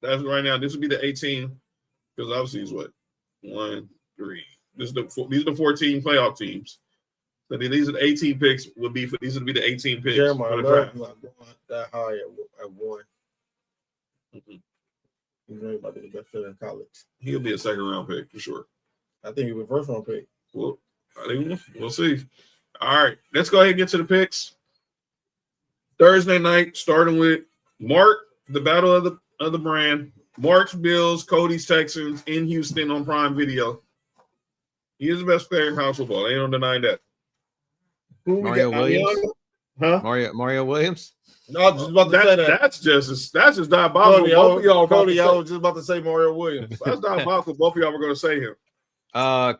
That's right now. This would be the 18 because obviously it's what 1, 3. These are the 14 playoff teams. So these are the 18 picks. These would be the 18 picks.
Jeremiah Love not going that high at 1.
Mm-hmm.
He's really about to be the best player in college.
He'll be a 2nd round pick for sure.
I think he'll be a 1st round pick.
Well, we'll see. All right, let's go ahead and get to the picks. Thursday night, starting with Marq, the battle of the brand. Marq's Bills, Cody's Texans in Houston on Prime Video. He is the best player in college football. Ain't no denying that.
Mario Williams?
Huh?
Mario Williams?
No, I was just about to say that.
That's just diabolical.
Cody, I was just about to say Mario Williams.
That's diabolical. Both of y'all were going to say him.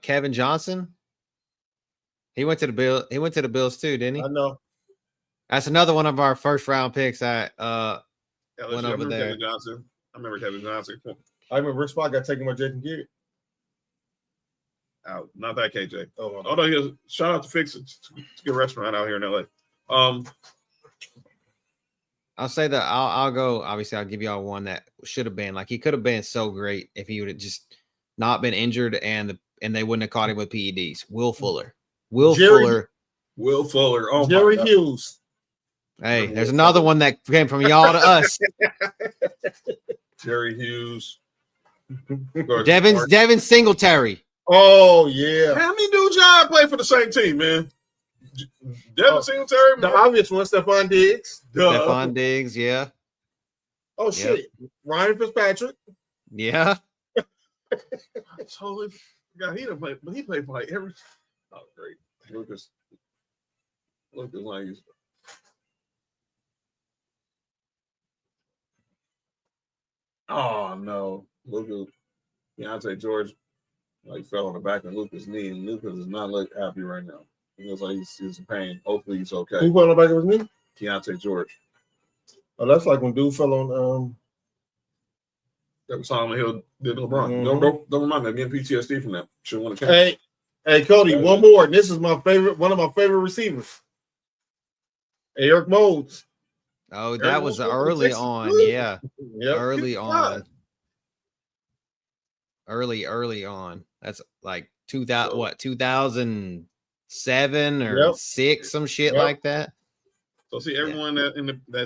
Kevin Johnson. He went to the Bills too, didn't he?
I know.
That's another one of our 1st round picks. Went over there.
Kevin Johnson. I remember Kevin Johnson.
I remember Rick Spot got taken by Jason Kidd.
Out, not that KJ.
Oh,
no, shout out to Fix It. It's a good restaurant out here in LA.
I'll say that I'll go. Obviously, I'll give y'all one that should have been he could have been so great if he would have just not been injured and and they wouldn't have caught him with PEDs. Will Fuller.
Will Fuller. Oh,
Jerry Hughes.
Hey, there's another one that came from y'all to us.
Jerry Hughes.
Devin Singletary.
Oh, yeah.
How many dudes y'all play for the same team, man? Devin Singletary.
The obvious one, Stephon Diggs.
Stephon Diggs, yeah.
Oh, shit. Yep. Ryan Fitzpatrick.
Yeah.
I totally forgot he didn't play, but he played for like every. Oh, great. Lucas Lang. Oh, no. Lucas. Deontay George fell on the back of Lucas' knee, and Lucas does not look happy right now. He looks like he's in pain. Hopefully he's okay.
Who fell on the back of his knee?
Deontay George.
Oh, that's like when dude fell on
that was Solomon Hill did LeBron. Mm-hmm. Don't remind me. I'm getting PTSD from that. Should want to
catch. Hey, Cody, one more. This is my favorite, one of my favorite receivers. Eric Modes.
Oh, that was early on. Yeah. Yep. Early on. That's like 2007 or 6, some shit like that.
So see everyone that's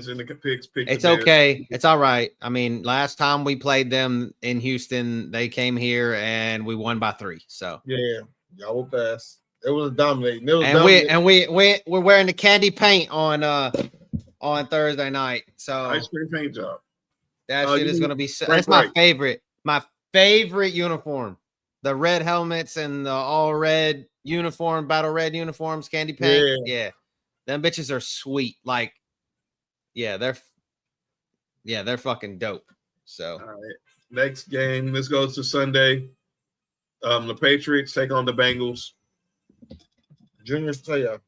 in the picks.
It's okay. It's all right. I mean, last time we played them in Houston, they came here and we won by 3. So
yeah, y'all will pass. It was dominating.
We're wearing the candy paint on Thursday night. So
ice cream paint job.
That shit is gonna be. That's my favorite. My favorite uniform. The red helmets and the all red uniform, battle red uniforms, candy paint. Yeah. Them bitches are sweet. Like, they're fucking dope. So,
all right. Next game. This goes to Sunday. The Patriots take on the Bengals.
Junior Staya.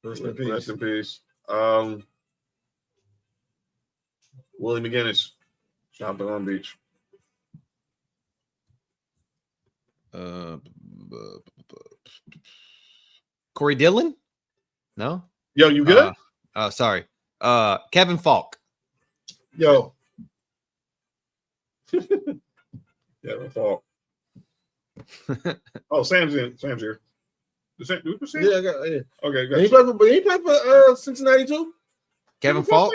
Rest in peace. Willie McGinnis. Shot the Long Beach.
Corey Dillon? No?
Yo, you good?
Sorry. Kevin Falk.
Yo.
Kevin Falk. Oh, Sam's here. Yeah, I got. Yeah. Okay, good.
He played for Cincinnati too.
Kevin Falk.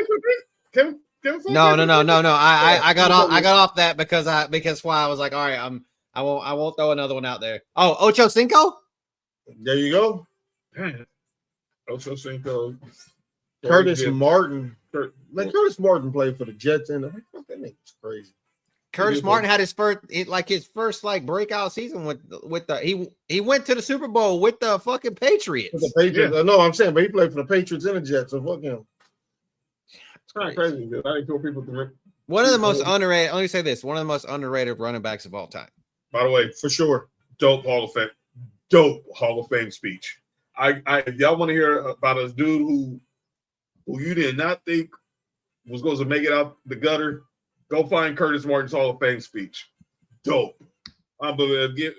Kevin Falk.
No. I got off that because why I was like, all right, I won't throw another one out there. Oh, Ocho Cinco.
There you go.
Ocho Cinco.
Curtis Martin. Curtis Martin played for the Jets, and that nigga's crazy.
Curtis Martin had his first breakout season with the he went to the Super Bowl with the fucking Patriots.
With the Patriots. Yeah. No, I'm saying, but he played for the Patriots and the Jets. So fuck him.
It's kind of crazy because I didn't feel people to.
One of the most underrated. Let me say this: one of the most underrated running backs of all time.
By the way,
for sure,
dope Hall of Fame speech. If y'all want to hear about a dude who you did not think was going to make it out the gutter, go find Curtis Martin's Hall of Fame speech. Dope. Tom Brady.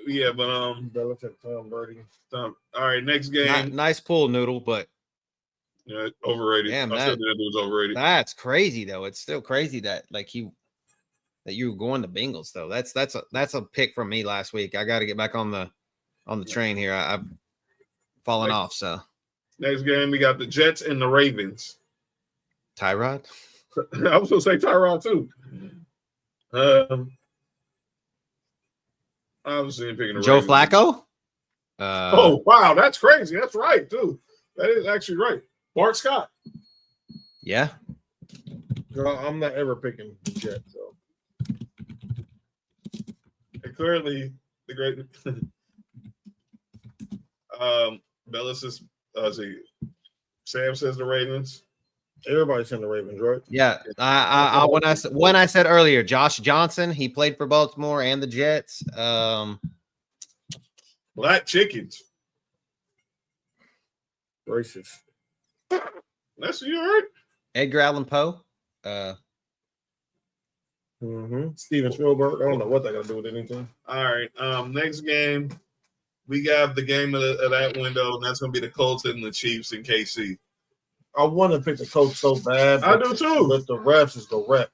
All right, next game.
Nice pull, Noodle, but
overrated.
Damn,
that was overrated.
That's crazy though. It's still crazy that you were going to Bengals though. That's a pick from me last week. I got to get back on the train here. I've fallen off. So
next game we got the Jets and the Ravens.
Tyrod.
I was going to say Tyrod too. Obviously picking the
Joe
Ravens.
Flacco.
Oh wow, that's crazy. That's right too. That is actually right. Bart Scott.
Yeah.
Girl, I'm not ever picking the Jets. So.
And clearly, the great Bella says, Sam says the Ravens.
Everybody's saying the Ravens, right?
Yeah. When I said earlier, Josh Johnson, he played for Baltimore and the Jets.
Black chickens.
Racist.
That's you heard.
Edgar Allan Poe.
Steven Spielberg. I don't know what they got to do with anything.
All right. Next game, we got the game of that window, and that's going to be the Colts and the Chiefs in KC.
I want to pick the Colts so bad.
I do too.
But the refs is the rep.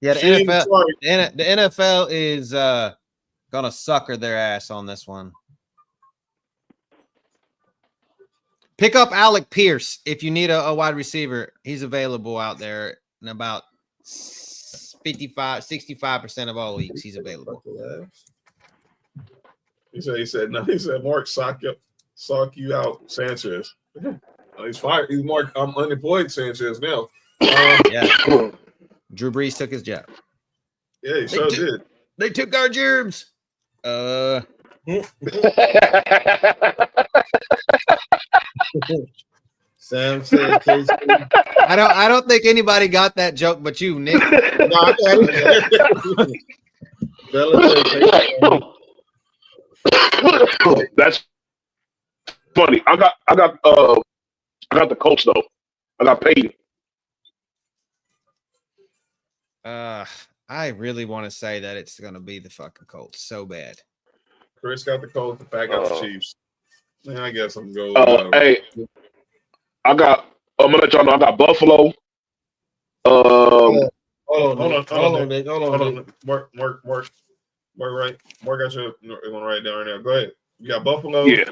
Yeah, the NFL is gonna sucker their ass on this one. Pick up Alec Pierce if you need a wide receiver. He's available out there in about 65% of all leagues. He's available.
He said Marq sock you out, Sanchez. He's fired. He's Marq. I'm unemployed, Sanchez now.
Yeah. Drew Brees took his job.
Yeah, he sure did.
They took our germs.
Sam said,
I don't think anybody got that joke but you, Nick.
No, I got it.
That's funny. I got the Colts though. I got paid.
I really want to say that it's gonna be the fucking Colts so bad.
Chris got the Colts. The Pat got the Chiefs. Man, I guess I'm going.
Hey, I'm gonna let y'all know I got Buffalo.
Hold on, Nick. Mark, right? Mark got your one right down right now. Go ahead. You got Buffalo.
Yeah.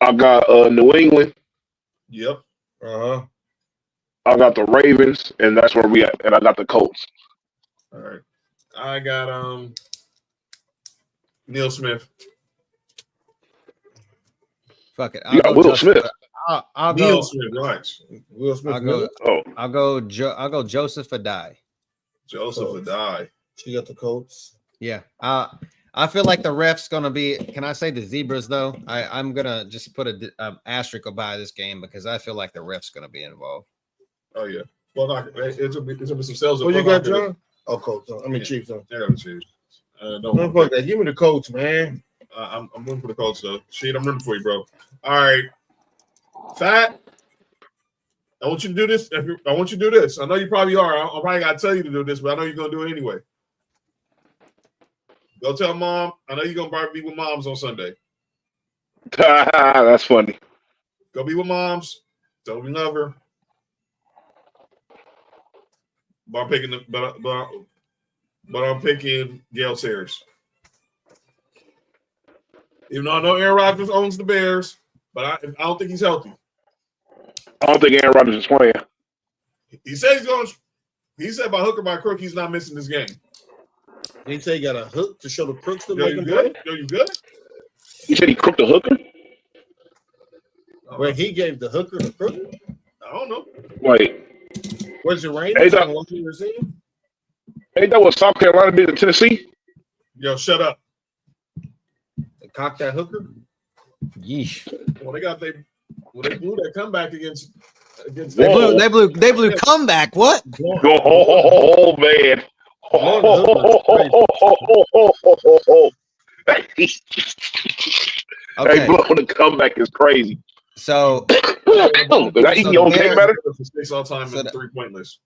I got New England.
Yep.
I got the Ravens, and that's where we at. And I got the Colts.
All right. I got Neil Smith.
Fuck it.
You got Will Smith.
I'll
Neil
go.
Smith. Watch. Will Smith.
I'll go Joseph Adai.
Joseph Adai.
She got the Colts.
Yeah. I feel like the ref's gonna be. Can I say the Zebras though? I'm gonna just put a asterisk by this game because I feel like the ref's gonna be involved.
Oh yeah. Well, it's gonna be some sales.
What you got, John? Oh, Colts. I mean, Chiefs.
I got the Chiefs.
Don't fuck that. Give me the Colts, man.
I'm rooting for the Colts though. Shit, I'm rooting for you, bro. All right, Fat. I want you to do this. I want you to do this. I know you probably are. I'm probably gotta tell you to do this, but I know you're gonna do it anyway. Go tell mom. I know you're gonna probably be with moms on Sunday.
That's funny.
Go be with moms. Tell them you love her. But I'm picking but I'm picking Gail Sayers. Even though I know Aaron Rodgers owns the Bears, but I don't think he's healthy.
I don't think Aaron Rodgers is playing.
He said he's going. He said by hook or by crook he's not missing this game.
He said he got a hook to show the crooks to
Yo,
make
you
him
good?
play.
Yo, you good?
He said he crooked the hooker.
Where he gave the hooker the crook.
I don't know.
Wait.
Was it raining?
Ain't that what South Carolina did to Tennessee?
Yo, shut up.
They cocked that hooker.
Yeesh.
Well, they blew that comeback against.
They blew comeback. What?
Oh man. Hey, blowing the comeback is crazy.
So
That eating your own cake better? Space all time in the 3-point list.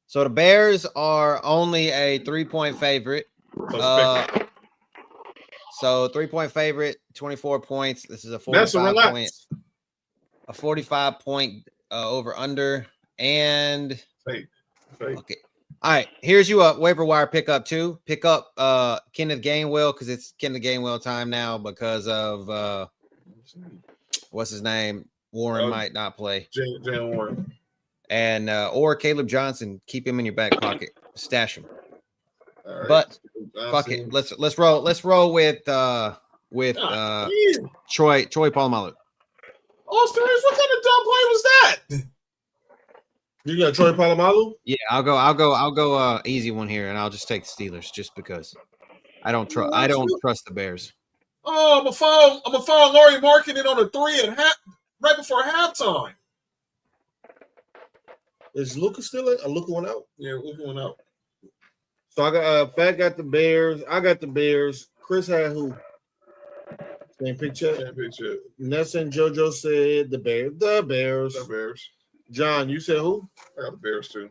So the Bears are only a 3-point favorite. So 3-point favorite, 24 points. This is a 45 point over under. And
fake.
Okay. All right, here's you a waiver wire pickup too. Pick up Kenneth Gainwell because it's Kenneth Gainwell time now because of what's his name? Warren might not play.
Jalen Warren.
And or Caleb Johnson. Keep him in your back pocket. Stash him.
Right.
But fuck it. Let's roll. Let's roll with Troy Polamalu.
Austin, what kind of dumb play was that?
You got Troy Polamalu?
Yeah, I'll go easy one here, and I'll just take the Steelers just because I don't trust the Bears.
Oh, I'm a foul Laurie Marketing on a 3 right before halftime.
Is Luka still in? Luka went out?
Yeah, Luka went out.
So I got Fat got the Bears. I got the Bears. Chris had who? Same picture. Nessa and JoJo said the Bears. The Bears. John, you said who?
I got the Bears too.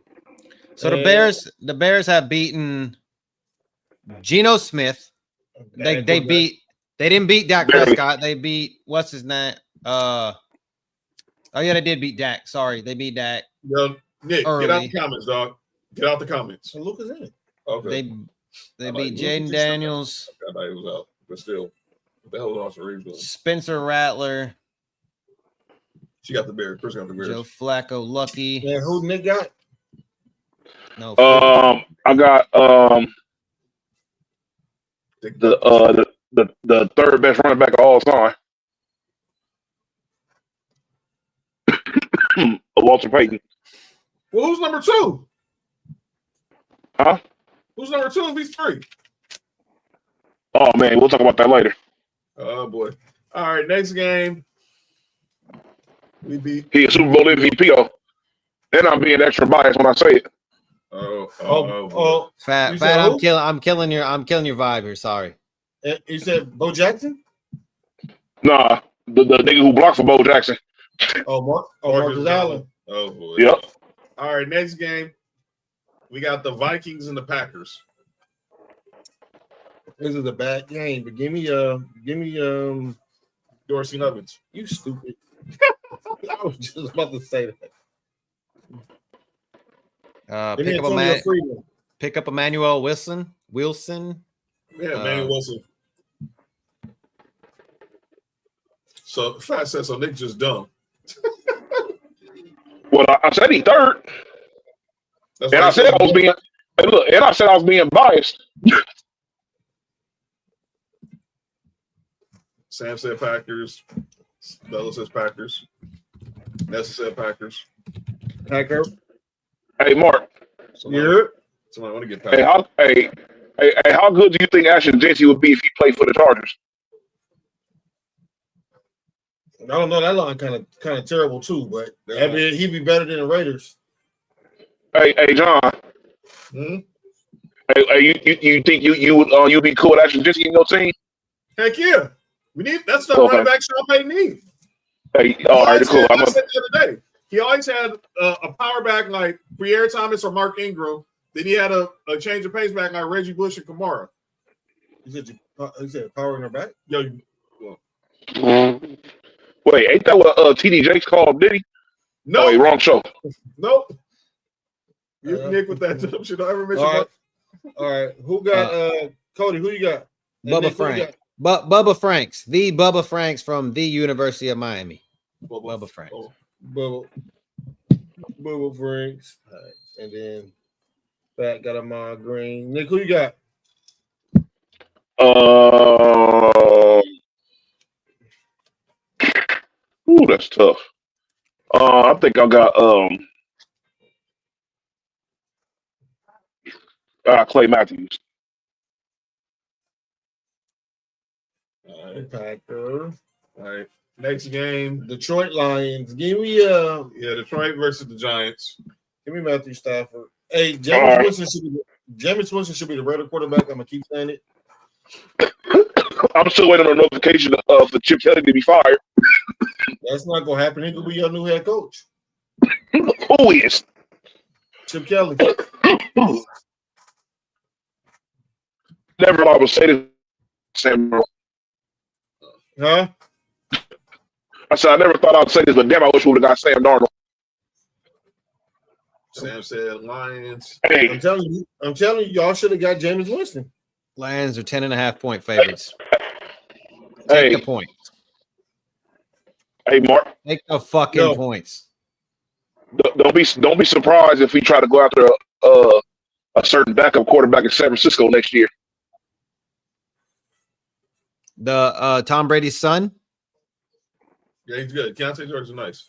So the Bears have beaten Geno Smith. They didn't beat Dak Prescott. They beat what's his name? They did beat Dak. Sorry, they beat Dak.
Yeah, Nick,
early.
get out the comments, dog. Get out the comments.
So Luka's in it.
Okay.
They beat Jaden Daniels.
I thought he was out, but still, what the hell was Austin Reeves doing?
Spencer Rattler.
She got the Bears. Chris got the Bears.
Joe Flacco, Lucky.
Yeah, who Nick got?
No.
I got the third best running back of all time. Walter Payton.
Well, who's number 2?
Huh?
Who's number 2 if he's 3?
Oh man, we'll talk about that later.
Oh boy. All right, next game. We beat.
He a Super Bowl MVP. And I'm being extra biased when I say it.
Fat, I'm killing your vibe here. Sorry.
You said Bo Jackson?
Nah, the nigga who blocked for Bo Jackson.
Marcus Allen.
Oh boy.
Yep.
All right, next game. We got the Vikings and the Packers.
This is a bad game, but give me
Dorsey Nuggets.
you stupid. I was just about to say that.
Pick up Emmanuel Wilson.
Yeah, Manny Wilson. So Fat said so. Nick just dumb.
Well, I said he third, and I said I was being. And look, and I said I was being biased.
Sam said Packers. Bella says Packers. Nessa said Packers.
Packer.
Hey, Mark.
Somebody want to get Packers.
How good do you think Ashton Jesse would be if he played for the Chargers?
I don't know. That line kind of terrible too, but he'd be better than the Raiders.
Hey, John.
Hmm?
Hey, you think you'd be cool with Ashton Jesse in your team?
Heck yeah. We need that's the running back Sean Payton needs.
Hey, all right, cool.
I said the other day. He always had a power back like Pierre Thomas or Mark Ingram. Then he had a change of pace back like Reggie Bush and Kamara.
You said power in her back?
Yo,
Wait, ain't that what TD Jakes called? Did he?
no,
Oh, wait, wrong show.
nope. You Nick with that jump shit. Don't ever mention that.
All right. Who got Cody? Who you got?
Bubba Frank. Bubba Franks. The Bubba Franks from the University of Miami. Bubba Franks.
Bubba Franks. All right. And then Fat got Ahman Green. Nick, who you got?
Ooh, that's tough. I think I got Clay Matthews.
All right, Packer. All right. Next game,
Detroit Lions. Give me
Detroit versus the Giants.
Give me Matthew Stafford. Hey, Jameis Winston should be the Raider quarterback. I'm gonna keep saying it.
I'm still waiting on a notification for Chip Kelly to be fired.
That's not gonna happen. He could be your new head coach.
Who is?
Chip Kelly.
Never thought I would say this, Sam.
Huh?
I said I never thought I'd say this, but damn, I wish we would have got Sam Darnold.
Sam said Lions.
Hey,
I'm telling you, y'all should have got Jameis Winston.
Lions are 10.5-point favorites.
Hey.
Take the points.
Hey, Mark.
Take the fucking points.
Don't be surprised if we try to go after a certain backup quarterback in San Francisco next year.
The Tom Brady's son.
Yeah, he's good. Keontae George is nice.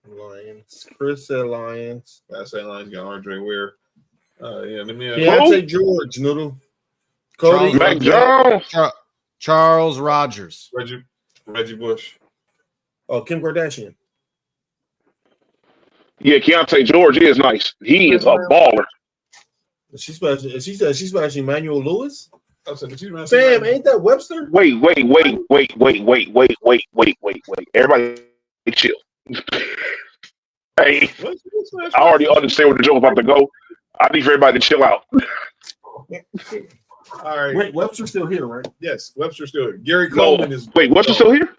Lions. Chris said Lions.
I said Lions got Andre Ware. Let me.
Keontae George, Noodle. Cody.
Mac Jones.
Charles Rodgers.
Reggie Bush.
Oh, Kim Kardashian.
Yeah, Keontae George is nice. He is a baller.
She said she's smashing Emmanuel Lewis.
I said,
Sam, ain't that Webster?
Wait. Everybody chill. Hey, I already understand where the joke about to go. I need for everybody to chill out.
All right.
Wait, Webster's still here, right?
Yes, Webster's still here. Gary Coleman is.
Wait, Webster's still here?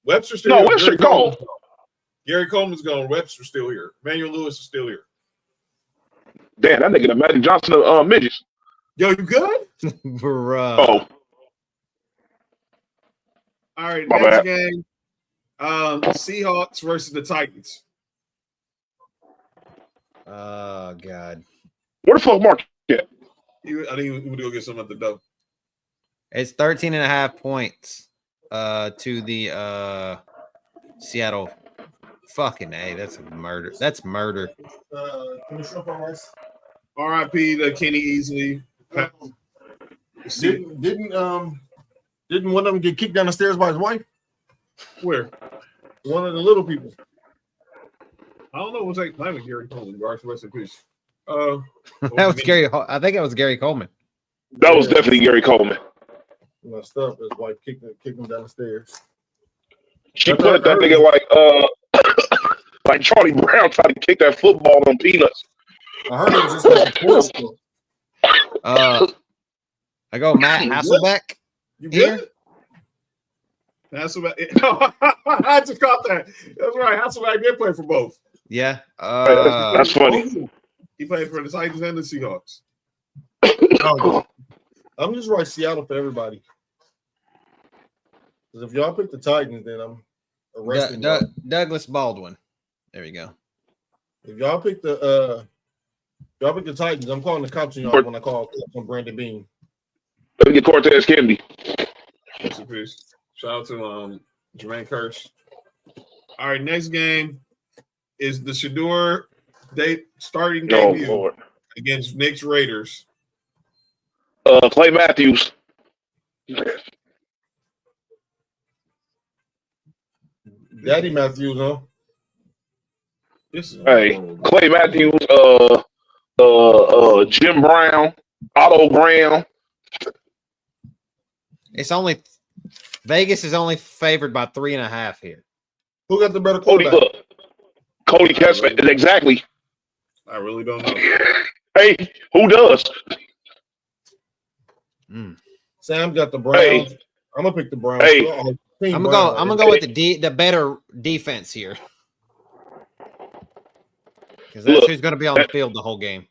Webster's still here.
No, Webster gone.
Gary Coleman's gone. Webster's still here. Emmanuel Lewis is still here.
Damn, that nigga the Magic Johnson of midgets.
Yo, you good?
Bruh.
Oh,
All right,
My
next
bad.
game. Seahawks versus the Titans.
Oh God.
where the fuck Marq at?
I think he would go get some at the dough.
It's 13.5 points to the Seattle. Fucking A, that's a murder. That's murder.
R.I.P. to Kenny Easley.
Didn't one of them get kicked down the stairs by his wife?
Where?
One of the little people.
I don't know what's that claim with Gary Coleman. Rest in peace.
That was Gary. I think it was Gary Coleman.
That was definitely Gary Coleman.
Messed up. His wife kicked him down the stairs.
She put that nigga like Charlie Brown tried to kick that football on Peanuts.
I heard it was just like a portal.
I go Matt Hasselbeck.
You
Here?
good? Hasselbeck. I just caught that. That's right. Hasselbeck did play for both.
Yeah.
That's funny.
He played for the Titans and the Seahawks.
I'm just right Seattle for everybody. Because if y'all pick the Titans, then I'm arresting y'all.
Douglas Baldwin. There you go.
If y'all pick the Titans, I'm calling the cops on y'all when I call on Brandon Bean.
Let me get Cortez Kennedy.
Rest in peace. Shout out to Jermaine Kearse. All right, next game is the Shador starting debut
Lord.
against Knicks Raiders.
Clay Matthews.
Daddy Matthews, huh?
Hey, Clay Matthews, Jim Brown, Otto Graham.
It's only Vegas is only favored by 3.5 here.
Who got the better
Cody
quarterback?
Kessler. Exactly.
I really don't know.
Hey, who does?
Sam got the Browns.
Hey.
I'm gonna pick the Browns.
Hey.
I'm gonna go with the better defense here. Because that's who's gonna be on the field the whole game.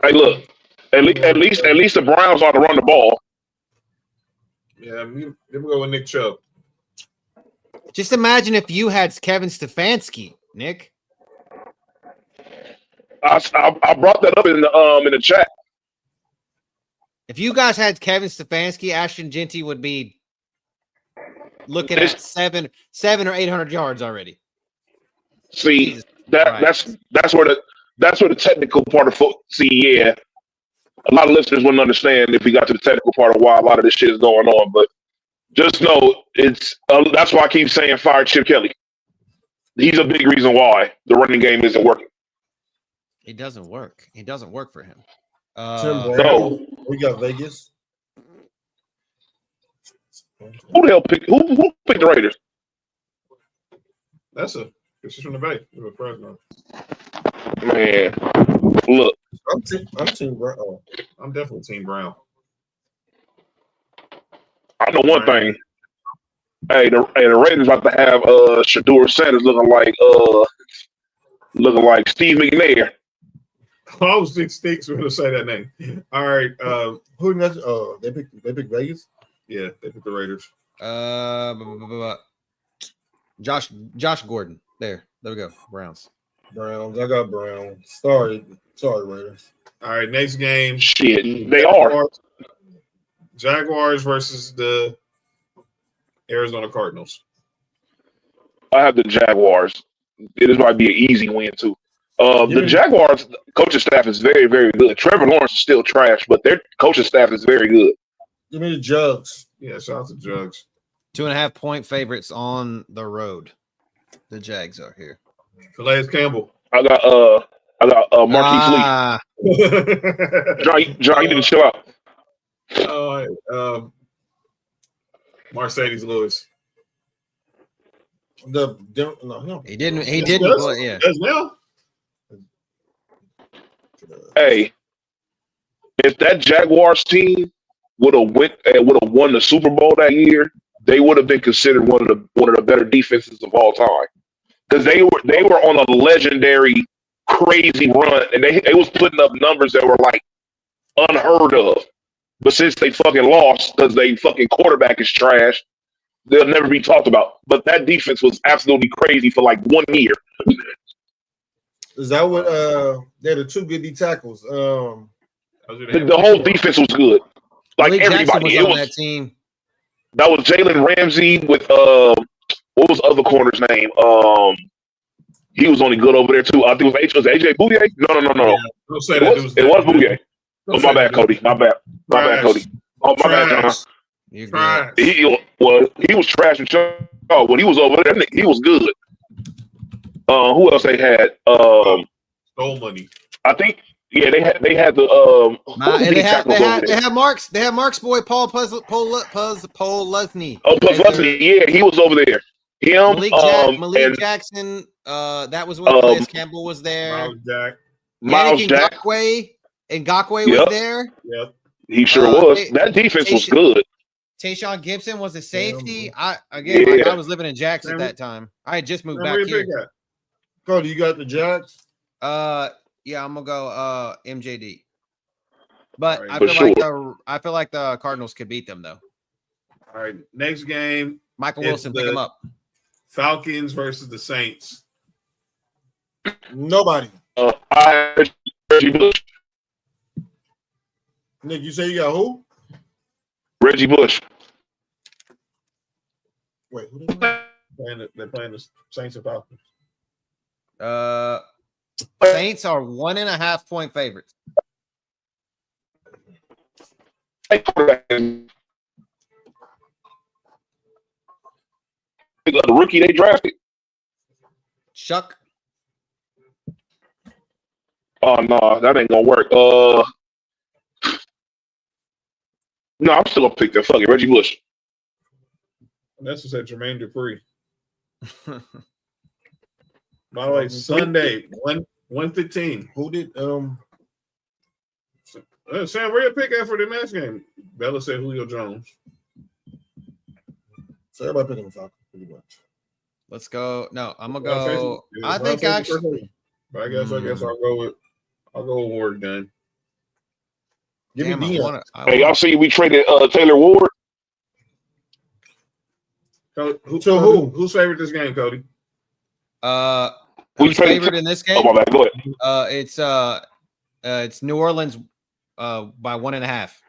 Hey, look. At least the Browns ought to run the ball.
Yeah, let me go with Nick Chubb.
Just imagine if you had Kevin Stefanski, Nick.
I brought that up in the chat.
If you guys had Kevin Stefanski, Ashton Genty would be looking at 700 or 800 yards already.
See, that's where the technical part of football. See, yeah, a lot of listeners wouldn't understand if we got to the technical part of why a lot of this shit is going on. But just know it's that's why I keep saying fire Chip Kelly. He's a big reason why the running game isn't working.
It doesn't work. It doesn't work for him.
Tim Brown.
No.
We got Vegas.
Who the hell picked the Raiders?
This is from the Bay. Fresno.
Man, look.
I'm Team Brown. Oh.
I'm definitely Team Brown.
I know one thing. Hey, the Raiders about to have Shador Sanders looking like Steve McNair.
I was think Stinks were going to say that name. All right.
Who next? They picked Vegas.
Yeah, they picked the Raiders.
Josh Gordon. There we go. Browns.
I got Browns. Sorry, Raiders.
All right, next game.
Shit, they are.
Jaguars versus the Arizona Cardinals.
I have the Jaguars. This might be an easy win too. The Jaguars coaching staff is very, very good. Trevor Lawrence is still trash, but their coaching staff is very good.
Give me the Jugs.
Yeah, shout out to Jugs.
2.5 point favorites on the road. The Jags are here.
Calais Campbell.
I got Marquise Lee. John, you need to chill out.
All right. Mercedes Lewis.
No.
He didn't. Yeah.
Does now?
Hey, if that Jaguars team would have won the Super Bowl that year, they would have been considered one of the better defenses of all time. because they were on a legendary, crazy run, and they was putting up numbers that were like unheard of. But since they fucking lost because they fucking quarterback is trash, they'll never be talked about. But that defense was absolutely crazy for like 1 year.
Is that what they're the two good D tackles?
The whole defense was good. Like
Malik
everybody.
Jackson was on that team.
That was Jalen Ramsey with what was the other corner's name? He was only good over there too. I think it was AJ Bouye. No.
Yeah, don't say that
It was Bouye. Oh, my bad, Cody. My bad, Cody. Oh, my bad, John.
You're good.
He was trash and oh, when he was over there, he was good. Who else they had?
Stole money.
I think they had the
they had Marq's boy Paul Posluszny.
Oh, Posluszny, yeah, he was over there. Him,
Malik Jackson. That was when Calais Campbell was there.
Miles Jack.
Ngakwe was there.
Yep.
He sure was. That defense was good.
Tayshaun Gibson was a safety. I was living in Jacks at that time. I had just moved back here.
Cody, you got the Jacks?
Yeah, I'm gonna go MJD. But
Right,
I feel like the Cardinals could beat them though.
All right, next game.
Michael Wilson, pick him up.
Falcons versus the Saints.
Nobody.
Reggie Bush.
Nick, you say you got who?
Reggie Bush.
Wait, who they play?
They're playing the Saints and Falcons.
Saints are 1.5 point favorites.
The rookie they drafted.
Chuck.
Oh no, that ain't gonna work. No, I'm still gonna pick that fucking Reggie Bush.
That's just said Jermaine Dupri. By the way, Sunday, 1:15.
Who did
Sam, where you pick at for the next game? Bella said Julio Jones.
So everybody picking the Falcons pretty much.
Let's go. No, I'm gonna go. I think actually.
But I guess I'll go with Ward then.
Give me Dion.
Hey, y'all see we traded Taylor Ward.
Who's favorite this game, Cody?
Who's favored in this game?
Oh, my bad. Go ahead.
It's New Orleans by 1.5.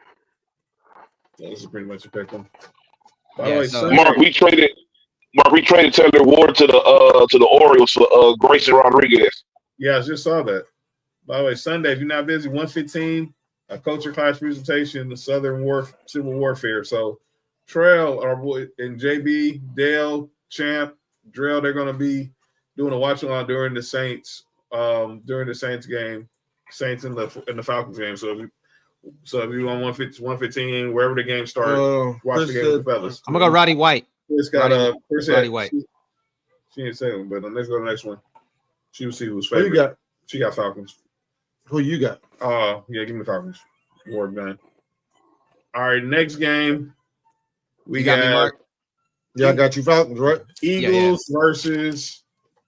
This is pretty much a pick them.
Mark, we traded Taylor Ward to the Orioles for Grayson Rodriguez.
Yeah, I just saw that. By the way, Sunday, if you're not busy, 1:15, a culture class presentation, the Southern Civil Warfare. So Trail, our boy, and JB, Dale, Champ, Drell, they're going to be doing a watch along during the Saints game, Saints in the Falcons game. So if you want 115, wherever the game starts, watch the game with the fellas.
I'm gonna go Roddy White.
Roddy
White.
She didn't say him, but let's go to the next one. She will see who's favorite.
Who you got?
She got Falcons.
Who you got?
Yeah, give me the Falcons. Ward man. All right, next game. We got
me, Mark.
Yeah, I got you Falcons, right?
Eagles versus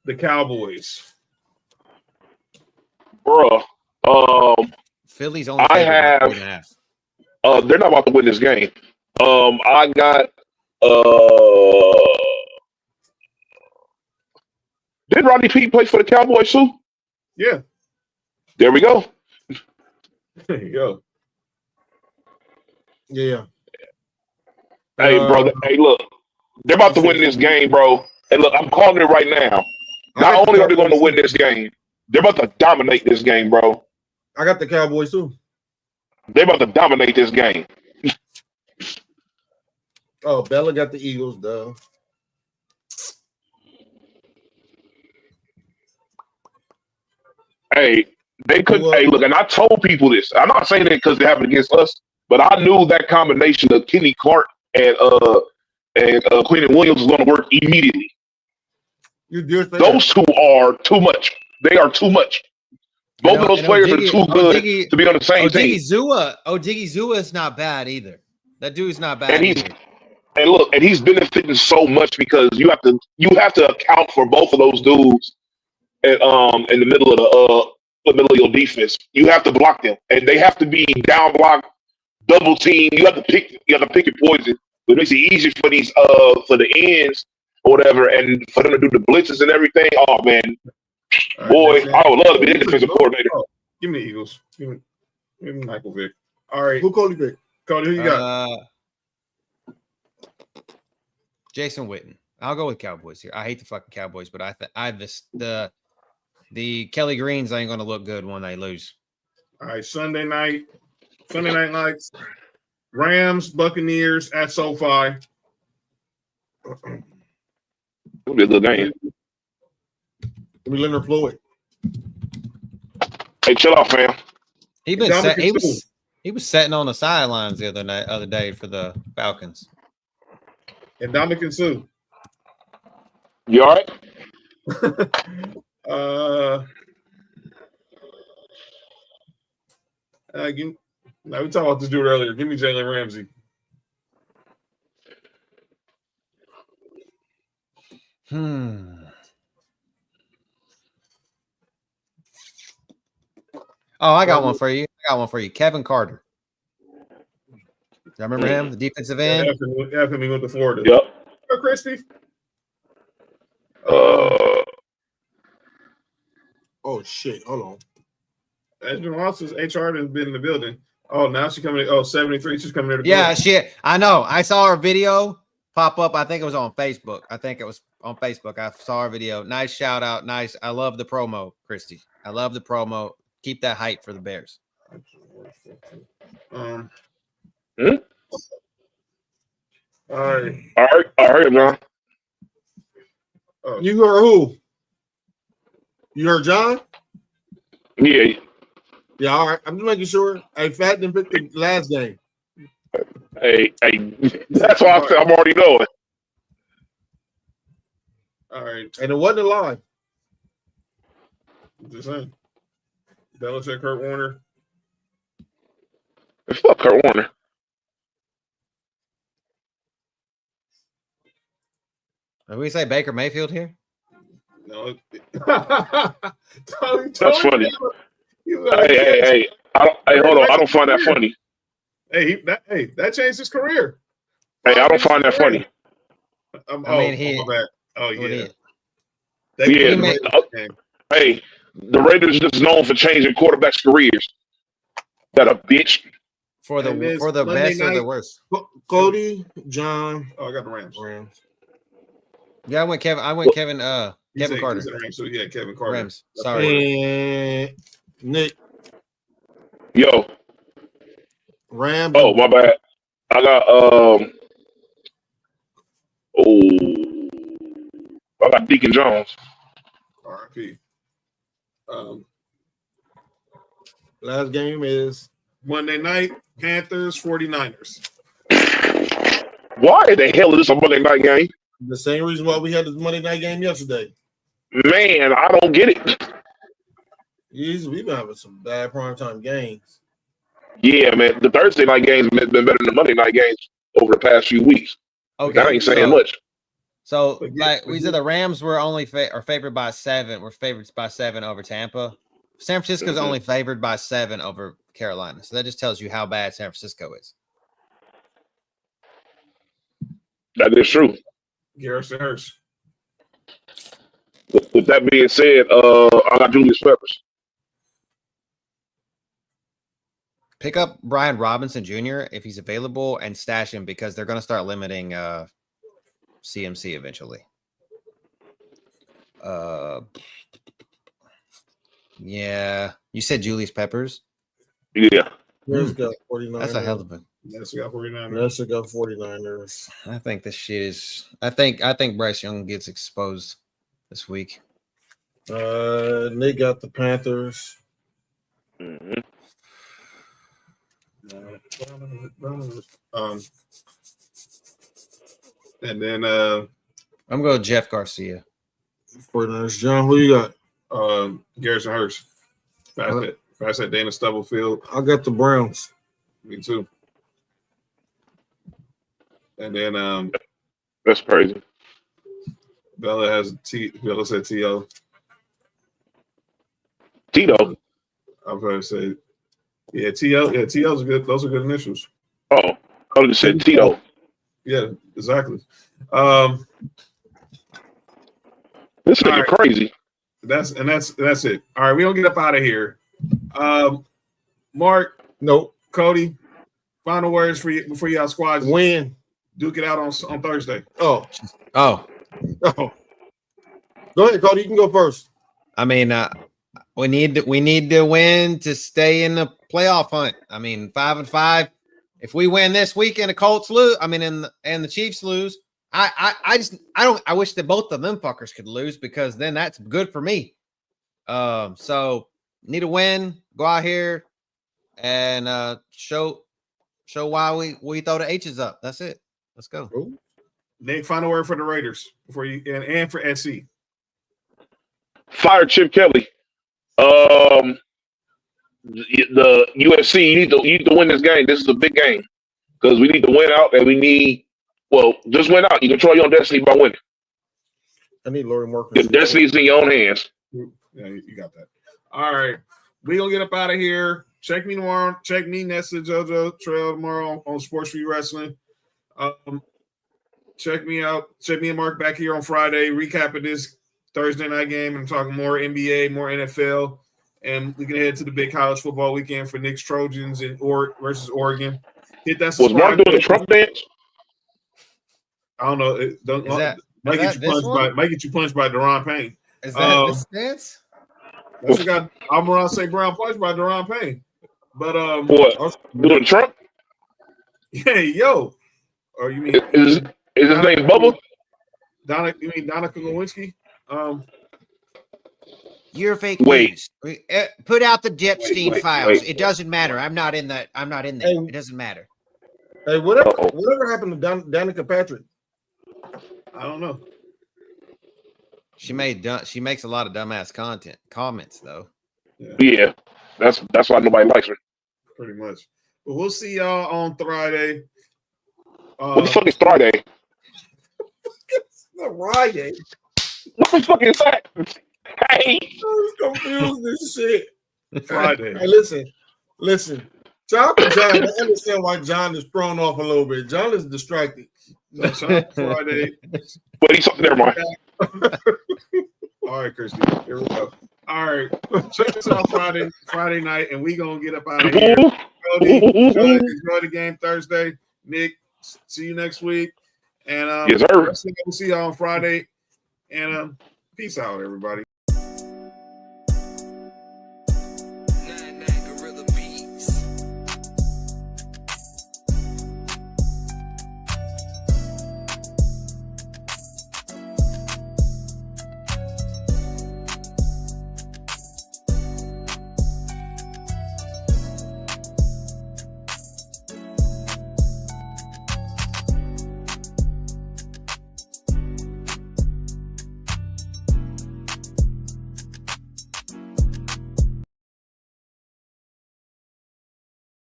the Cowboys.
Bruh.
Philly's only favored by 4.5.
They're not about to win this game. I got did Rodney Peete play for the Cowboys too?
Yeah.
There we go.
There you go.
Yeah.
Hey, bro. Hey, look. They're about to win this game, bro. And look, I'm calling it right now. Not only are they going to win this game, they're about to dominate this game, bro.
I got the Cowboys too.
They're about to dominate this game.
Oh, Bella got the Eagles, though.
Hey, they could. Hey, look, and I told people this. I'm not saying it because they happened against us, but I knew that combination of Kenny Clark and Quentin Williams was going to work immediately. Those two are too much. They are too much. Both of those players are too good to be on the same team.
Odigizua is not bad either. That dude's not bad either.
And look, and he's benefiting so much because you have to account for both of those dudes in the middle of the middle of your defense. You have to block them, and they have to be down block, double team. You have to pick your poison. It makes it easier for these for the ends or whatever, and for them to do the blitzes and everything. Oh man, boy, I would love to be a defensive coordinator.
Give me the Eagles. Give me Michael Vick. All right,
Who Cody Vick?
Cody, who you got?
Jason Witten. I'll go with Cowboys here. I hate the fucking Cowboys, but the Kelly Greens ain't going to look good when they lose.
All right, Sunday night lights. Rams, Buccaneers at SoFi.
It'll be a good game.
Give me Leonard Floyd.
Hey, chill out, fam.
He was sitting on the sidelines the other day for the Falcons.
And Dominican Sue.
You all right?
We talked about this dude earlier. Give me Jalen Ramsey.
Oh, I got one for you. Kevin Carter. Y'all remember him? The defensive end?
After we went to Florida.
Yep.
Oh, Christy.
Oh, shit. Hold on.
Edwin Ross's HR has been in the building. Oh, now she's coming in. Oh, 73. She's coming in.
Yeah, shit. I know. I saw her video pop up. I think it was on Facebook. I saw her video. Nice shout out. Nice. I love the promo, Christy. I love the promo. Keep that hype for the Bears.
All right.
I heard him, man.
You heard who? You heard John?
Yeah.
Yeah, all right. I'm just making sure. Hey, Fat didn't pick the last game.
Hey, that's why I said I'm already knowing.
All right.
And it wasn't a lie.
Just saying. Belichick, Kurt Warner.
Fuck Kurt Warner.
Did we say Baker Mayfield here?
No.
That's funny. Hey, hold on. I don't find that funny.
That changed his career.
Hey, I don't find that funny.
Oh, yeah.
Hey, the Raiders just known for changing quarterbacks' careers. That a bitch.
For the best or the worst.
Cody, John.
Oh, I got the Rams.
Yeah, I went Kevin Carter.
So yeah, Kevin Carter.
Rams. Sorry.
And Nick.
Yo.
Rams.
Oh, my bad. I got I got Deacon Jones.
R.I.P.
Last game is
Monday night, Panthers, 49ers.
Why the hell is this a Monday night game?
the same reason why we had this Monday night game yesterday.
Man, I don't get it.
We've been having some bad primetime games.
Yeah, man. The Thursday night games have been better than the Monday night games over the past few weeks.
Okay,
that ain't saying much.
So, we said the Rams were only favored by 7. We're favored by 7 over Tampa. San Francisco's only favored by 7 over Carolina. So that just tells you how bad San Francisco is.
That is true.
Garrison Hurst.
With that being said, I got Julius Peppers.
Pick up Brian Robinson Jr. if he's available and stash him because they're going to start limiting CMC eventually. Yeah. You said Julius Peppers?
Yeah.
Bears got 49ers.
That's a hell of a.
Yes, we got 49ers.
Bears got 49ers.
I think this shit is. I think Bryce Young gets exposed this week.
They got the Panthers.
Mm-hmm.
And then
I'm going to Jeff Garcia.
49ers. John, who you got?
Garrison Hurst. Fast at Dana Stubblefield.
I got the Browns.
Me too. And then
That's crazy.
Bella has Bella said T.O.
Tito.
I'm going to say, yeah, T.O. Yeah, T.O.'s good. Those are good initials.
Oh, I would have said Tito.
Yeah, exactly.
This nigga crazy.
That's it. All right, we don't get up out of here. Mark,
Nope.
Cody, final words for you before y'all squads
Win.
duke it out on Thursday.
Oh.
Oh,
Go ahead, Cody. You can go first.
I mean, we need to win to stay in the playoff hunt. I mean, 5-5. If we win this week and the Colts lose, I mean, and the Chiefs lose, I wish that both of them fuckers could lose because then that's good for me. So need a win. Go out here and show why we throw the H's up. That's it. Let's go.
Nick, final word for the Raiders before you and for SC.
Fire Chip Kelly. The UFC, you need to win this game. This is a big game because we need to win out, and we need just win out. You control your own destiny by winning.
I need Lori Mark.
Your destiny is in your own hands.
Yeah, you got that. All right, we gonna get up out of here. Check me tomorrow. Check me next to JoJo Trail tomorrow on Sports for You Wrestling. Check me out. Check me and Mark back here on Friday, recapping this Thursday night game and talking more NBA, more NFL. And we can head to the big college football weekend for Knicks Trojans and versus Oregon. Hit that.
Was Mark doing the Trump dance?
I don't know. Might get you punched by Deron Payne.
Is that this dance?
That's what got Almiron St. Brown punched by Deron Payne. But
what? Doing Trump?
Hey, yo. Or you mean
is his name Bubba?
You mean Donica Lewinsky?
You're fake
Wait.
news. Put out the Epstein files.
wait.
It doesn't matter. I'm not in there. It doesn't matter.
Hey, whatever happened to Danica Patrick?
I don't know.
She makes a lot of dumbass comments though.
Yeah, that's why nobody likes her.
Pretty much. But we'll see y'all on Friday.
What the fuck is Friday?
It's not Friday.
What the fuck is that? Hey,
I'm confused this shit.
Friday.
Hey, listen. John, I understand why John is thrown off a little bit. John is distracted.
No, Friday.
but he's something there, Mark.
All right, Christy. Here we go. All right. Check us out Friday night, and we gonna get up out of here. Cody, enjoy the game Thursday. Nick, see you next week. And
yes, sir.
We'll see y'all on Friday. And peace out, everybody.